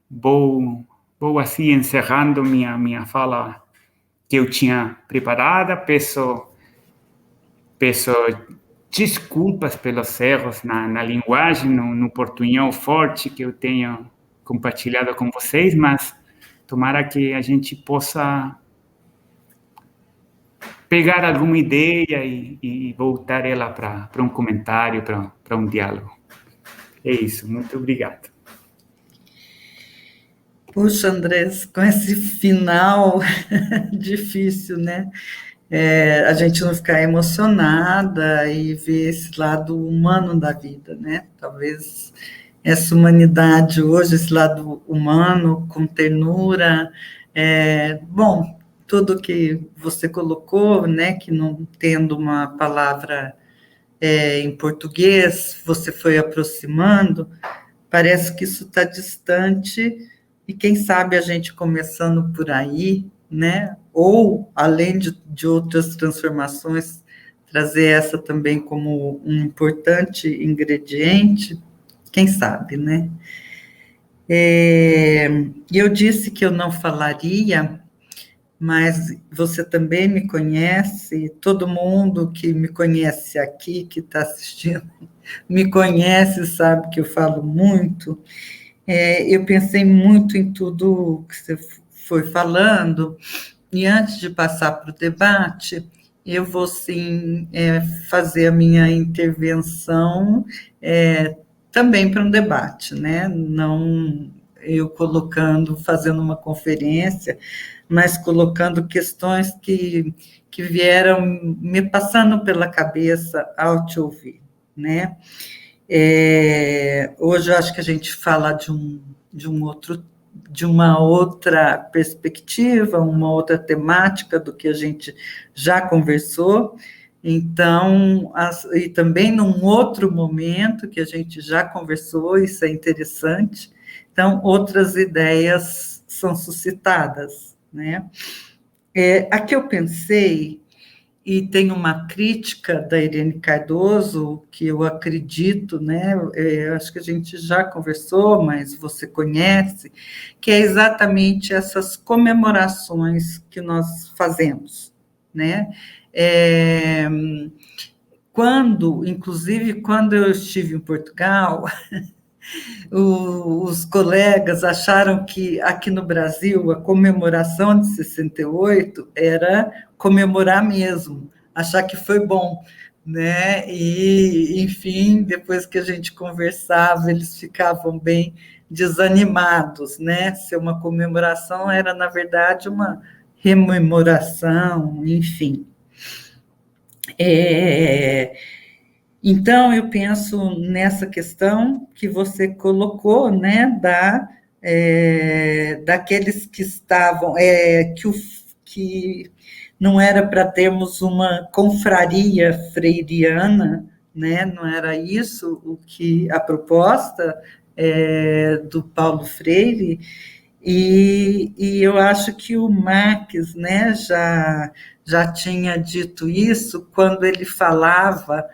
Vou assim encerrando minha fala que eu tinha preparada. Peço desculpas pelos erros na linguagem, no portunhol forte que eu tenho compartilhado com vocês, mas tomara que a gente possa pegar alguma ideia e voltar ela para um comentário, para um diálogo. É isso, muito obrigado. Puxa, Andrés, com esse final difícil, né? A gente não ficar emocionada e ver esse lado humano da vida, né? Talvez essa humanidade hoje, esse lado humano, com ternura. Bom, tudo que você colocou, né, que não tendo uma palavra em português, você foi aproximando, parece que isso está distante, e quem sabe a gente começando por aí, né, ou além de outras transformações, trazer essa também como um importante ingrediente, quem sabe, né? Eu disse que eu não falaria, mas você também me conhece, todo mundo que me conhece aqui, que está assistindo, me conhece, sabe que eu falo muito. Eu pensei muito em tudo que você foi falando, e antes de passar para o debate, eu vou, sim, fazer a minha intervenção também para um debate, né? Não eu colocando, fazendo uma conferência, mas colocando questões que vieram me passando pela cabeça ao te ouvir, né? Hoje eu acho que a gente fala de uma outra perspectiva, uma outra temática do que a gente já conversou, então, e também num outro momento que a gente já conversou, isso é interessante, então outras ideias são suscitadas, né? Aqui eu pensei, e tem uma crítica da Irene Cardoso, que eu acredito, né, acho que a gente já conversou, mas você conhece, que é exatamente essas comemorações que nós fazemos, né? Inclusive, quando eu estive em Portugal, os colegas acharam que aqui no Brasil a comemoração de 68 era comemorar mesmo, achar que foi bom, né? E, enfim, depois que a gente conversava, eles ficavam bem desanimados, né? Ser uma comemoração era, na verdade, uma rememoração, enfim. Então, eu penso nessa questão que você colocou, né, daqueles que estavam, que não era para termos uma confraria freiriana, né, não era isso o que a proposta do Paulo Freire, e eu acho que o Marx, né, já tinha dito isso quando ele falava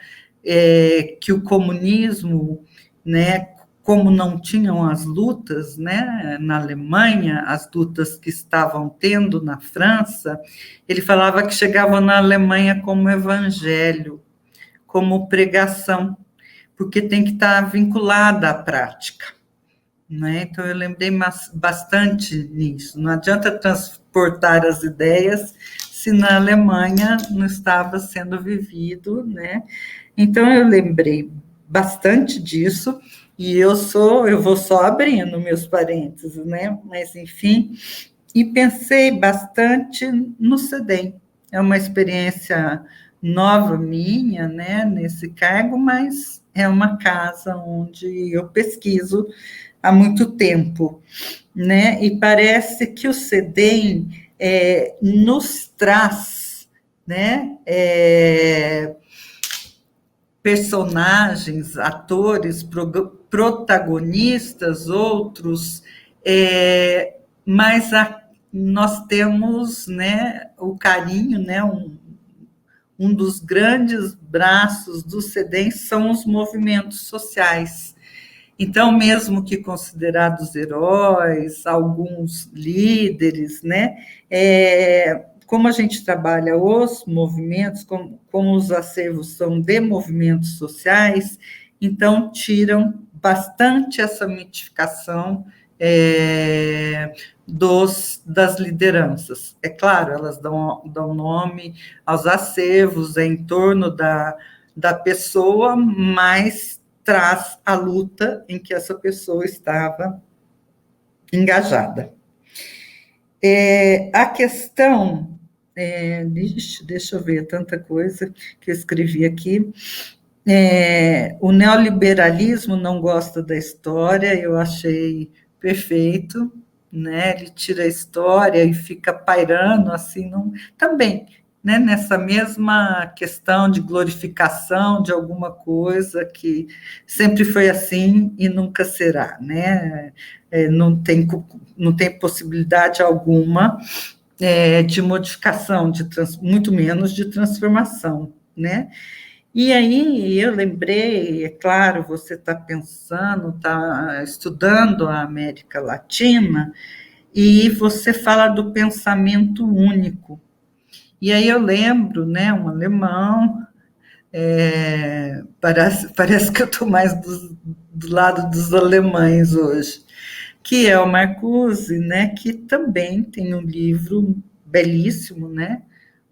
que o comunismo, né, como não tinham as lutas, né, na Alemanha, as lutas que estavam tendo na França, ele falava que chegavam na Alemanha como evangelho, como pregação, porque tem que estar vinculada à prática, né? Então eu lembrei bastante nisso. Não adianta transportar as ideias se na Alemanha não estava sendo vivido, né? Então, eu lembrei bastante disso, e eu vou só abrindo meus parênteses, né? Mas, enfim, e pensei bastante no CEDEM. É uma experiência nova minha, né, nesse cargo, mas é uma casa onde eu pesquiso há muito tempo, né? E parece que o CEDEM nos traz, né, personagens, atores, protagonistas, outros, mas nós temos, né, o carinho, né, um dos grandes braços do CEDEM são os movimentos sociais. Então, mesmo que considerados heróis, alguns líderes, né, como a gente trabalha os movimentos, como os acervos são de movimentos sociais, então tiram bastante essa mitificação das lideranças. É claro, elas dão nome aos acervos em torno da pessoa, mas traz a luta em que essa pessoa estava engajada. A questão, deixa eu ver, tanta coisa que eu escrevi aqui. O neoliberalismo não gosta da história, eu achei perfeito, né? Ele tira a história e fica pairando, assim, não, também, né? Nessa mesma questão de glorificação de alguma coisa que sempre foi assim e nunca será, né? Não tem possibilidade alguma de modificação, muito menos de transformação, né? E aí eu lembrei, é claro, você está pensando, está estudando a América Latina, e você fala do pensamento único. E aí eu lembro, né, um alemão, parece que eu estou mais do lado dos alemães hoje, que é o Marcuse, né, que também tem um livro belíssimo, né,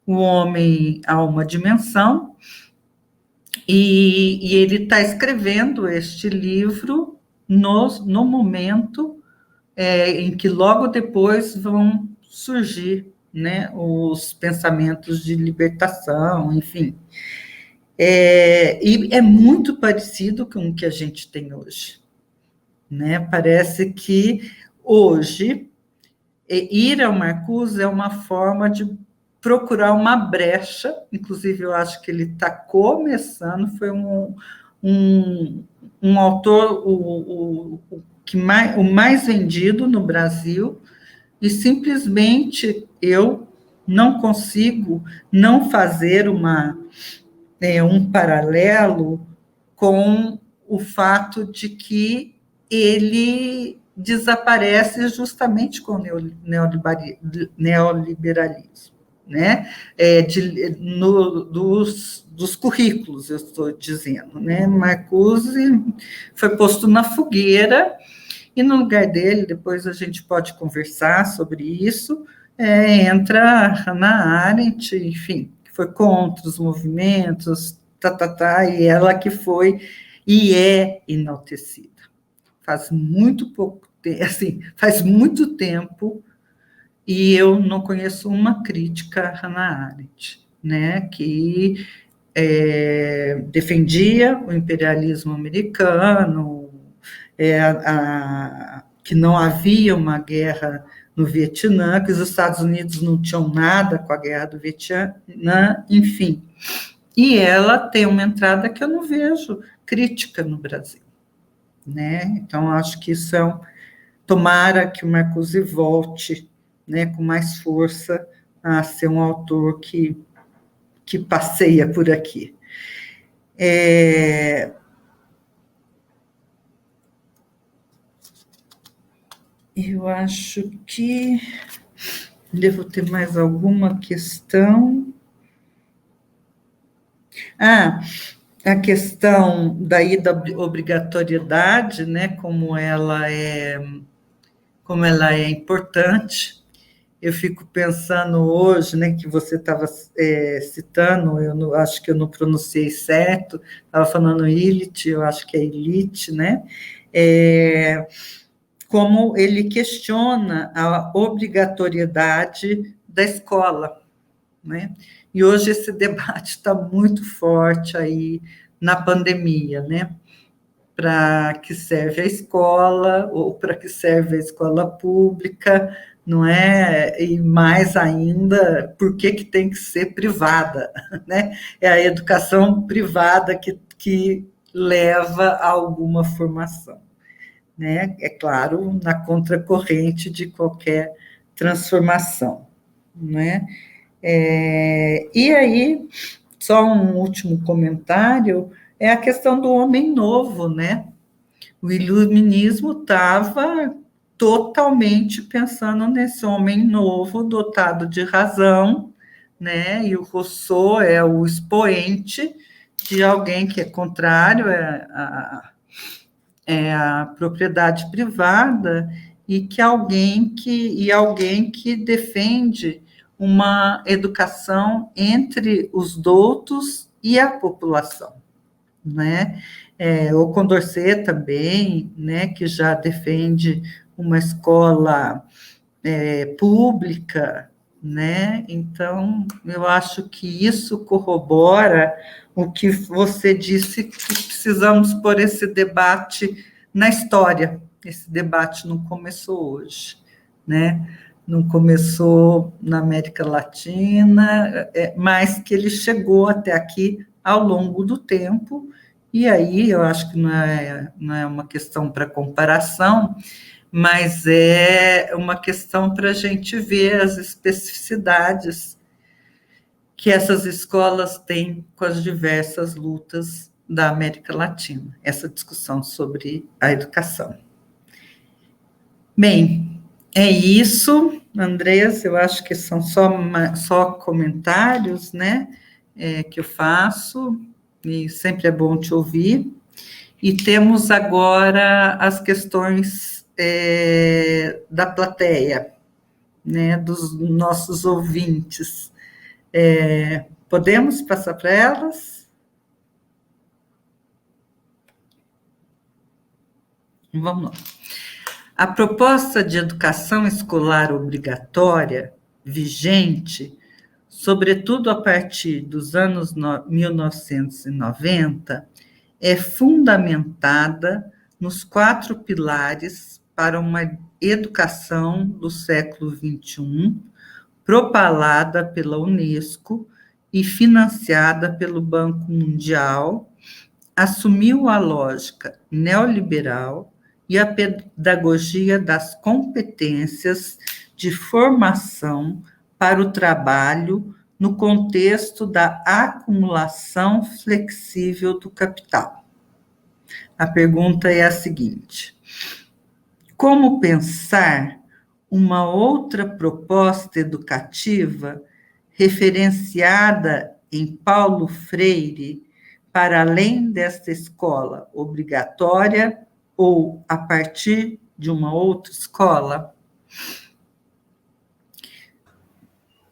O Homem a uma Dimensão, e ele está escrevendo este livro no momento em que logo depois vão surgir, né, os pensamentos de libertação, enfim. E é muito parecido com o que a gente tem hoje, né? Parece que hoje ir ao Marcuse é uma forma de procurar uma brecha, inclusive eu acho que ele está começando, foi um autor o mais vendido no Brasil, e simplesmente eu não consigo não fazer um paralelo com o fato de que ele desaparece justamente com o neoliberalismo, né? Dos currículos, eu estou dizendo, né? Marcuse foi posto na fogueira, e no lugar dele, depois a gente pode conversar sobre isso, entra Hannah Arendt, enfim, que foi contra os movimentos, e ela que foi e é enaltecida. Faz muito pouco tempo, assim, faz muito tempo, e eu não conheço uma crítica a Hannah Arendt, né, que defendia o imperialismo americano, que não havia uma guerra no Vietnã, que os Estados Unidos não tinham nada com a guerra do Vietnã, enfim. E ela tem uma entrada que eu não vejo crítica no Brasil, né? Então, acho que isso tomara que o Marcuse volte, né, com mais força a ser um autor que passeia por aqui. Eu acho que devo ter mais alguma questão. A questão daí da obrigatoriedade, né, como ela é importante. Eu fico pensando hoje, né, que você estava citando, acho que eu não pronunciei certo, estava falando Illich, eu acho que é Illich, né, como ele questiona a obrigatoriedade da escola, né? E hoje esse debate está muito forte aí na pandemia, né? Para que serve a escola, ou para que serve a escola pública, não é? E mais ainda, por que tem que ser privada, né? É a educação privada que leva a alguma formação, né? É claro, na contracorrente de qualquer transformação, né? E aí, só um último comentário, é a questão do homem novo, né? O iluminismo estava totalmente pensando nesse homem novo, dotado de razão, né? E o Rousseau é o expoente de alguém que é contrário a propriedade privada e que alguém que defende uma educação entre os doutos e a população, né? O Condorcet também, né, que já defende uma escola pública, né? Então, eu acho que isso corrobora o que você disse, que precisamos pôr esse debate na história. Esse debate não começou hoje, né? Não começou na América Latina, mas que ele chegou até aqui ao longo do tempo, e aí eu acho que não é uma questão para comparação, mas é uma questão para a gente ver as especificidades que essas escolas têm com as diversas lutas da América Latina, essa discussão sobre a educação. Bem, é isso, Andrés, eu acho que são só comentários, né, que eu faço, e sempre é bom te ouvir. E temos agora as questões da plateia, né, dos nossos ouvintes. Podemos passar para elas? Vamos lá. A proposta de educação escolar obrigatória, vigente, sobretudo a partir dos anos 1990, é fundamentada nos 4 pilares para uma educação do século XXI, propalada pela Unesco e financiada pelo Banco Mundial, assumiu a lógica neoliberal e a pedagogia das competências de formação para o trabalho no contexto da acumulação flexível do capital. A pergunta é a seguinte: como pensar uma outra proposta educativa referenciada em Paulo Freire para além desta escola obrigatória ou a partir de uma outra escola?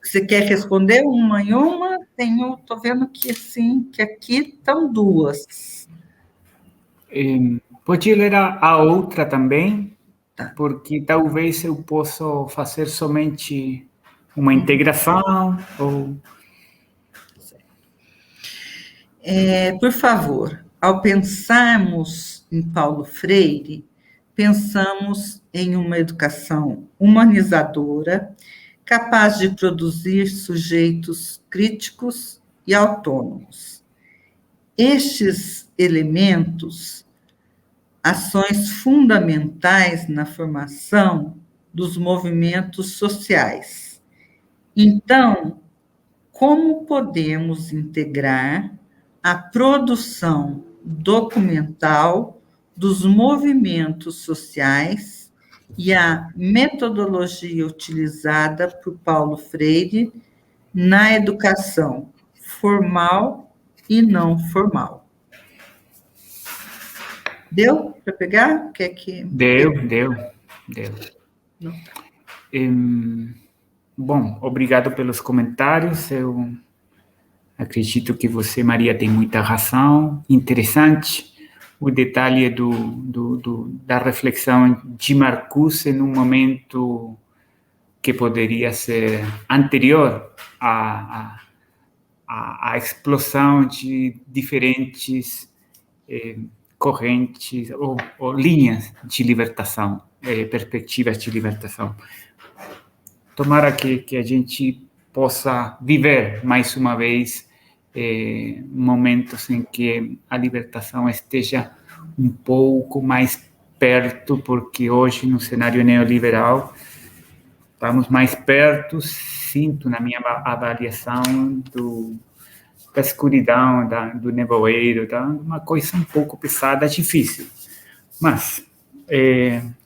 Você quer responder uma em uma? Estou vendo que assim, que aqui estão 2. Pode ler a outra também, Tá. Porque talvez eu possa fazer somente uma integração ou... Por favor, ao pensarmos em Paulo Freire, pensamos em uma educação humanizadora, capaz de produzir sujeitos críticos e autônomos. Estes elementos, ações fundamentais na formação dos movimentos sociais. Então, como podemos integrar a produção documental dos movimentos sociais e a metodologia utilizada por Paulo Freire na educação formal e não formal? Deu para pegar? Quer que... Deu. Não. Bom, obrigado pelos comentários. Eu acredito que você, Maria, tem muita razão. Interessante o detalhe da reflexão de Marcuse num momento que poderia ser anterior à explosão de diferentes correntes ou linhas de libertação, perspectivas de libertação. Tomara que a gente possa viver mais uma vez momentos em que a libertação esteja um pouco mais perto, porque hoje no cenário neoliberal estamos mais perto, sinto na minha avaliação da escuridão, do nevoeiro, uma coisa um pouco pesada, difícil. Mas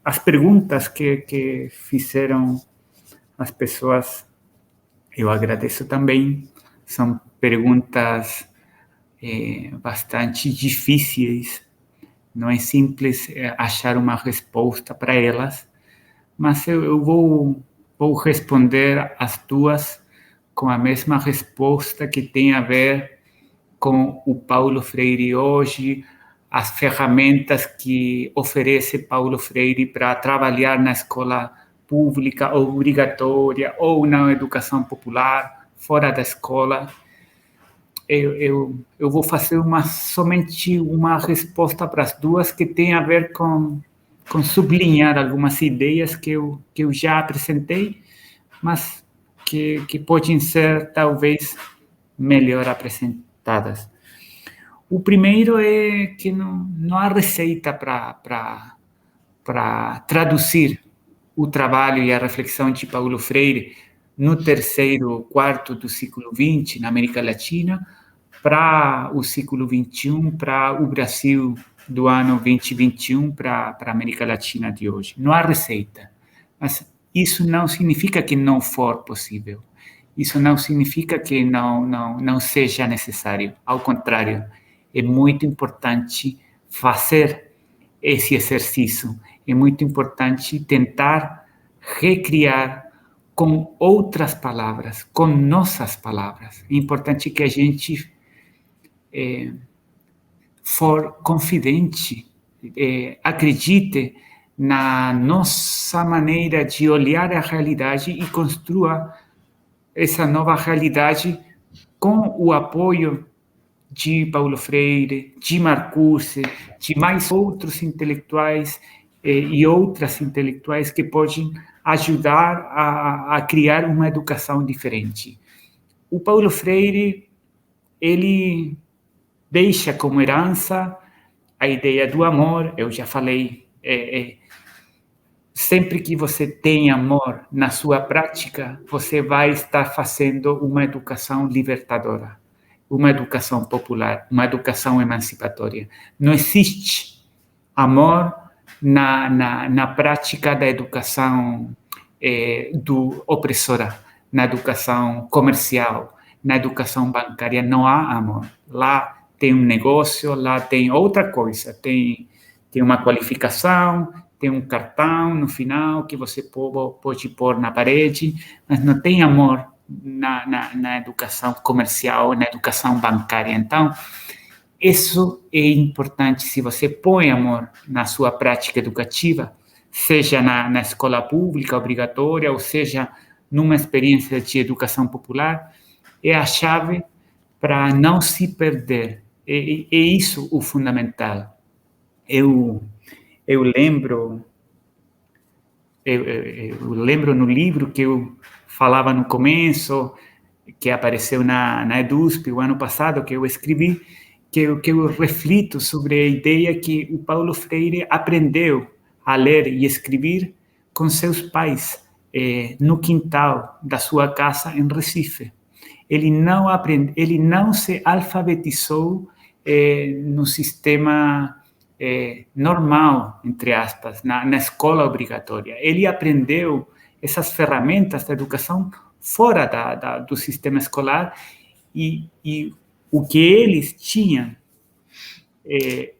as perguntas que fizeram as pessoas, eu agradeço também, são perguntas bastante difíceis, não é simples achar uma resposta para elas, mas eu vou responder as duas com a mesma resposta que tem a ver com o Paulo Freire hoje, as ferramentas que oferece Paulo Freire para trabalhar na escola pública obrigatória ou na educação popular, fora da escola. Eu vou fazer somente uma resposta para as duas que tem a ver com sublinhar algumas ideias que eu já apresentei, mas que podem ser, talvez, melhor apresentadas. O primeiro é que não há receita para traduzir o trabalho e a reflexão de Paulo Freire no terceiro quarto do século XX, na América Latina, para o século XXI, para o Brasil do ano 2021, para a América Latina de hoje. Não há receita, mas isso não significa que não for possível. Isso não significa que não seja necessário. Ao contrário, é muito importante fazer esse exercício. É muito importante tentar recriar com outras palavras, com nossas palavras. É importante que a gente for confidente, acredite na nossa maneira de olhar a realidade e construa essa nova realidade com o apoio de Paulo Freire, de Marcuse, de mais outros intelectuais e outras intelectuais que podem ajudar a criar uma educação diferente. O Paulo Freire, ele deixa como herança a ideia do amor. Eu já falei, sempre que você tem amor na sua prática, você vai estar fazendo uma educação libertadora, uma educação popular, uma educação emancipatória. Não existe amor na prática da educação do opressora, na educação comercial, na educação bancária. Não há amor. Lá tem um negócio, lá tem outra coisa, tem uma qualificação, tem um cartão no final que você pode pôr na parede, mas não tem amor na educação comercial, na educação bancária. Então, isso é importante. Se você põe amor na sua prática educativa, seja na escola pública obrigatória, ou seja numa experiência de educação popular, é a chave para não se perder. É isso o fundamental. Eu lembro no livro que eu falava no começo, que apareceu na EDUSP o ano passado, que eu escrevi, que eu reflito sobre a ideia que o Paulo Freire aprendeu a ler e escrever com seus pais no quintal da sua casa em Recife. Ele não se alfabetizou no sistema normal, entre aspas, na escola obrigatória. Ele aprendeu essas ferramentas da educação fora do sistema escolar e o que eles tinham,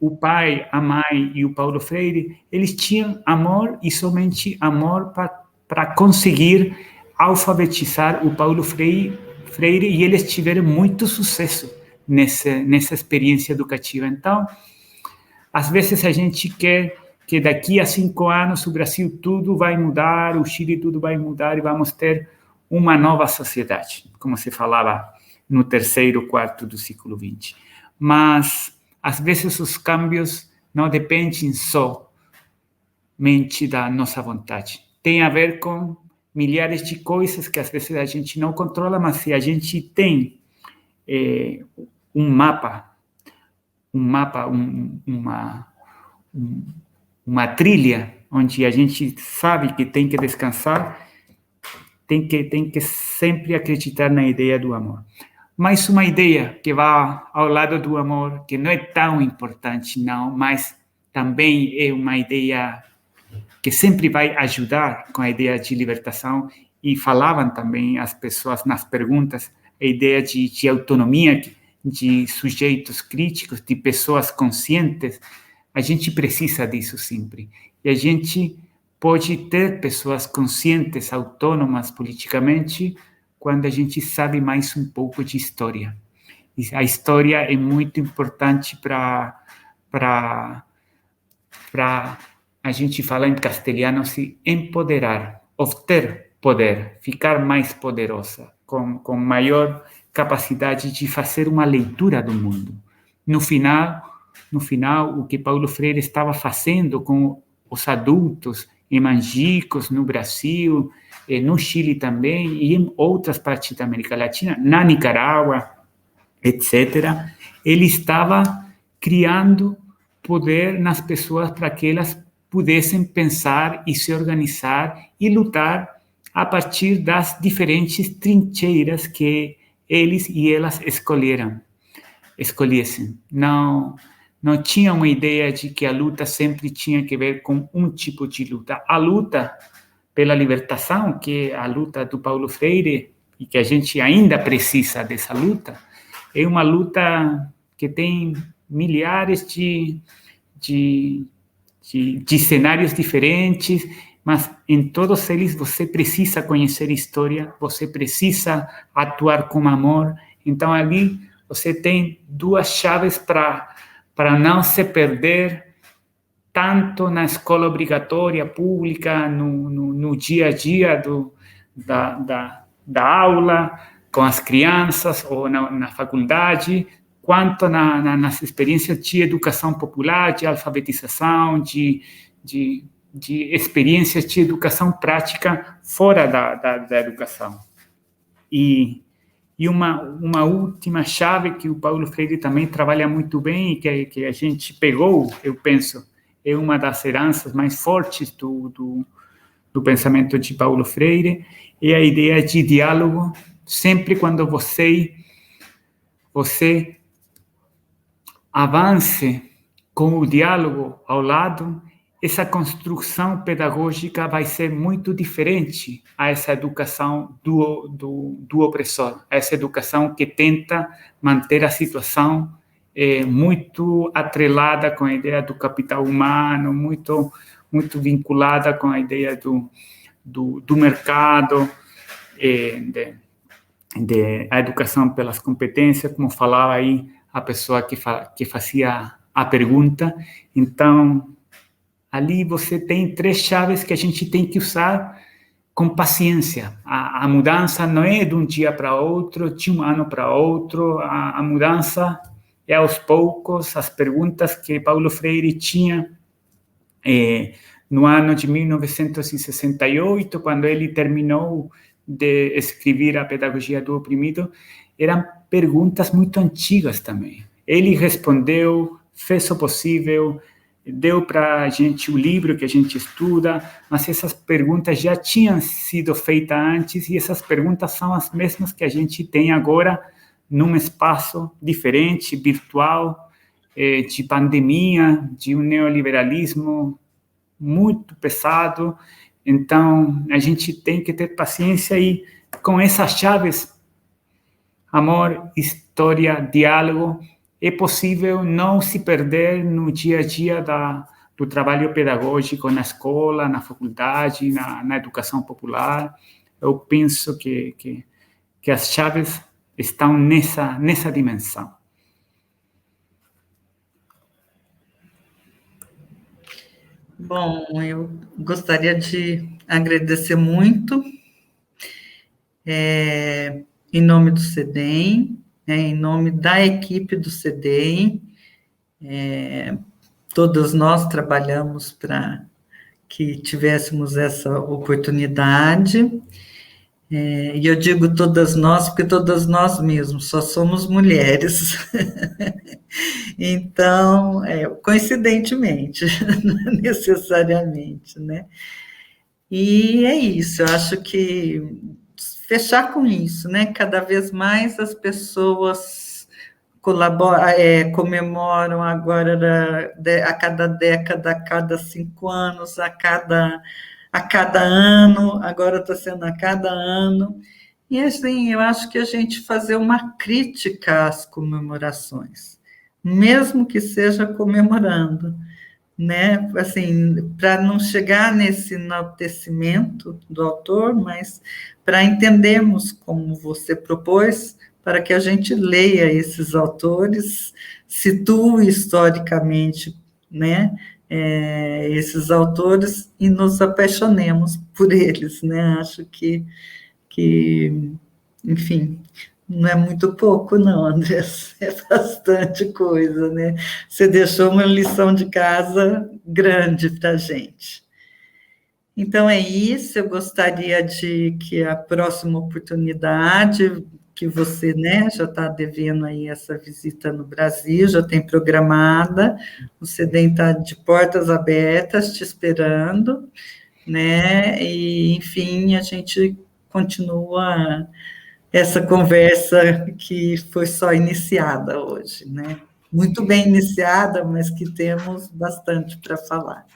o pai, a mãe e o Paulo Freire, eles tinham amor e somente amor para conseguir alfabetizar o Paulo Freire, e eles tiveram muito sucesso nessa experiência educativa. Então, às vezes a gente quer que daqui a 5 anos o Brasil tudo vai mudar, o Chile tudo vai mudar e vamos ter uma nova sociedade, como se falava no terceiro quarto do século XX. Mas, às vezes, os cambios não dependem somente da nossa vontade. Tem a ver com milhares de coisas que, às vezes, a gente não controla, mas se a gente tem um mapa, uma trilha, onde a gente sabe que tem que descansar, tem que sempre acreditar na ideia do amor. Mas uma ideia que vai ao lado do amor, que não é tão importante, não, mas também é uma ideia que sempre vai ajudar com a ideia de libertação, e falavam também as pessoas nas perguntas, a ideia de autonomia, de sujeitos críticos, de pessoas conscientes. A gente precisa disso sempre. E a gente pode ter pessoas conscientes, autônomas politicamente, quando a gente sabe mais um pouco de história. E a história é muito importante para a gente falar em castelhano, se empoderar, obter poder, ficar mais poderosa, com maior capacidade de fazer uma leitura do mundo. No final, o que Paulo Freire estava fazendo com os adultos evangélicos no Brasil, no Chile também, e em outras partes da América Latina, na Nicarágua, etc., ele estava criando poder nas pessoas para que elas pudessem pensar e se organizar e lutar a partir das diferentes trincheiras que eles e elas escolhessem. Não tinha uma ideia de que a luta sempre tinha que ver com um tipo de luta. A luta pela libertação, que é a luta do Paulo Freire, e que a gente ainda precisa dessa luta, é uma luta que tem milhares de cenários diferentes, mas em todos eles você precisa conhecer história, você precisa atuar com amor. Então, ali você tem duas chaves para não se perder tanto na escola obrigatória, pública, no dia a dia da aula, com as crianças, ou na faculdade, quanto nas experiências de educação popular, de alfabetização, de experiências de educação prática fora da educação. E uma última chave que o Paulo Freire também trabalha muito bem e que a gente pegou, eu penso, é uma das heranças mais fortes do pensamento de Paulo Freire, é a ideia de diálogo. Sempre quando você avance com o diálogo ao lado, essa construção pedagógica vai ser muito diferente a essa educação do opressor, a essa educação que tenta manter a situação muito atrelada com a ideia do capital humano, muito vinculada com a ideia do mercado, a educação pelas competências, como falava aí a pessoa que fazia a pergunta. Então, ali você tem 3 chaves que a gente tem que usar com paciência. A mudança não é de um dia para outro, de um ano para outro. A mudança é aos poucos. As perguntas que Paulo Freire tinha no ano de 1968, quando ele terminou de escrever A Pedagogia do Oprimido, eram perguntas muito antigas também. Ele respondeu, fez o possível, deu para a gente o livro que a gente estuda, mas essas perguntas já tinham sido feitas antes, e essas perguntas são as mesmas que a gente tem agora num espaço diferente, virtual, de pandemia, de um neoliberalismo muito pesado. Então, a gente tem que ter paciência, e com essas chaves, amor, história, diálogo, é possível não se perder no dia a dia do trabalho pedagógico na escola, na faculdade, na educação popular. Eu penso que as chaves estão nessa dimensão. Bom, eu gostaria de agradecer muito, em nome do CEDEM, em nome da equipe do CEDEM. Todos nós trabalhamos para que tivéssemos essa oportunidade, e eu digo todas nós, porque todas nós mesmos, só somos mulheres. Então, coincidentemente, não necessariamente, né? E é isso, eu acho que fechar com isso, né? Cada vez mais as pessoas comemoram agora a cada década, a cada 5 anos, a cada ano, agora está sendo a cada ano. E assim, eu acho que a gente fazer uma crítica às comemorações, mesmo que seja comemorando, né? Assim, para não chegar nesse enaltecimento do autor, mas para entendermos como você propôs, para que a gente leia esses autores, situe historicamente, né? Esses autores e nos apaixonemos por eles, né? Acho que enfim, Não é muito pouco, não, Andressa, é bastante coisa, né? Você deixou uma lição de casa grande para a gente. Então é isso, eu gostaria de que a próxima oportunidade que você, né, já está devendo aí essa visita no Brasil, já tem programada, o CEDEM está de portas abertas te esperando, né, e enfim, a gente continua essa conversa que foi só iniciada hoje, né, muito bem iniciada, mas que temos bastante para falar.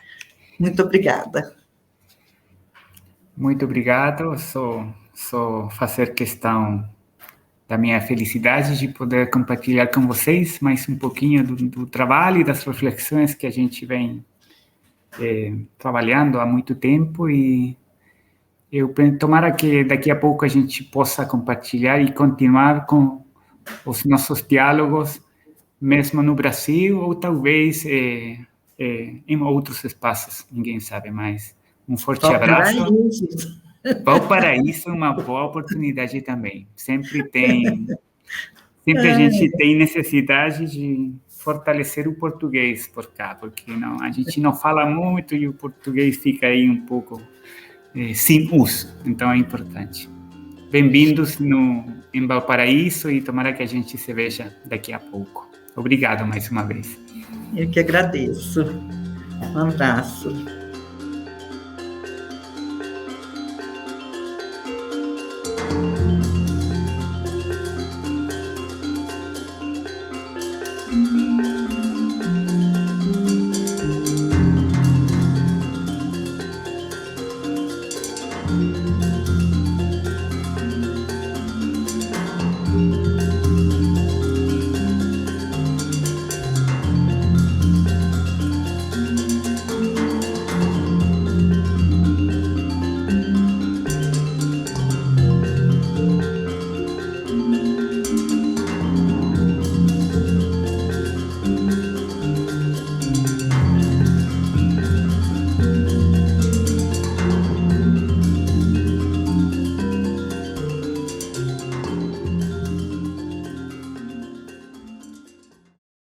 Muito obrigada. Muito obrigado. Só fazer questão da minha felicidade de poder compartilhar com vocês mais um pouquinho do trabalho e das reflexões que a gente vem trabalhando há muito tempo, e tomara que daqui a pouco a gente possa compartilhar e continuar com os nossos diálogos, mesmo no Brasil ou talvez em outros espaços, ninguém sabe mais. Um forte abraço. Valparaíso é uma boa oportunidade também. Sempre a gente tem necessidade de fortalecer o português por cá, porque a gente não fala muito e o português fica aí um pouco sem uso, então é importante. Bem-vindos em Valparaíso e tomara que a gente se veja daqui a pouco. Obrigado mais uma vez. Eu que agradeço. Um abraço.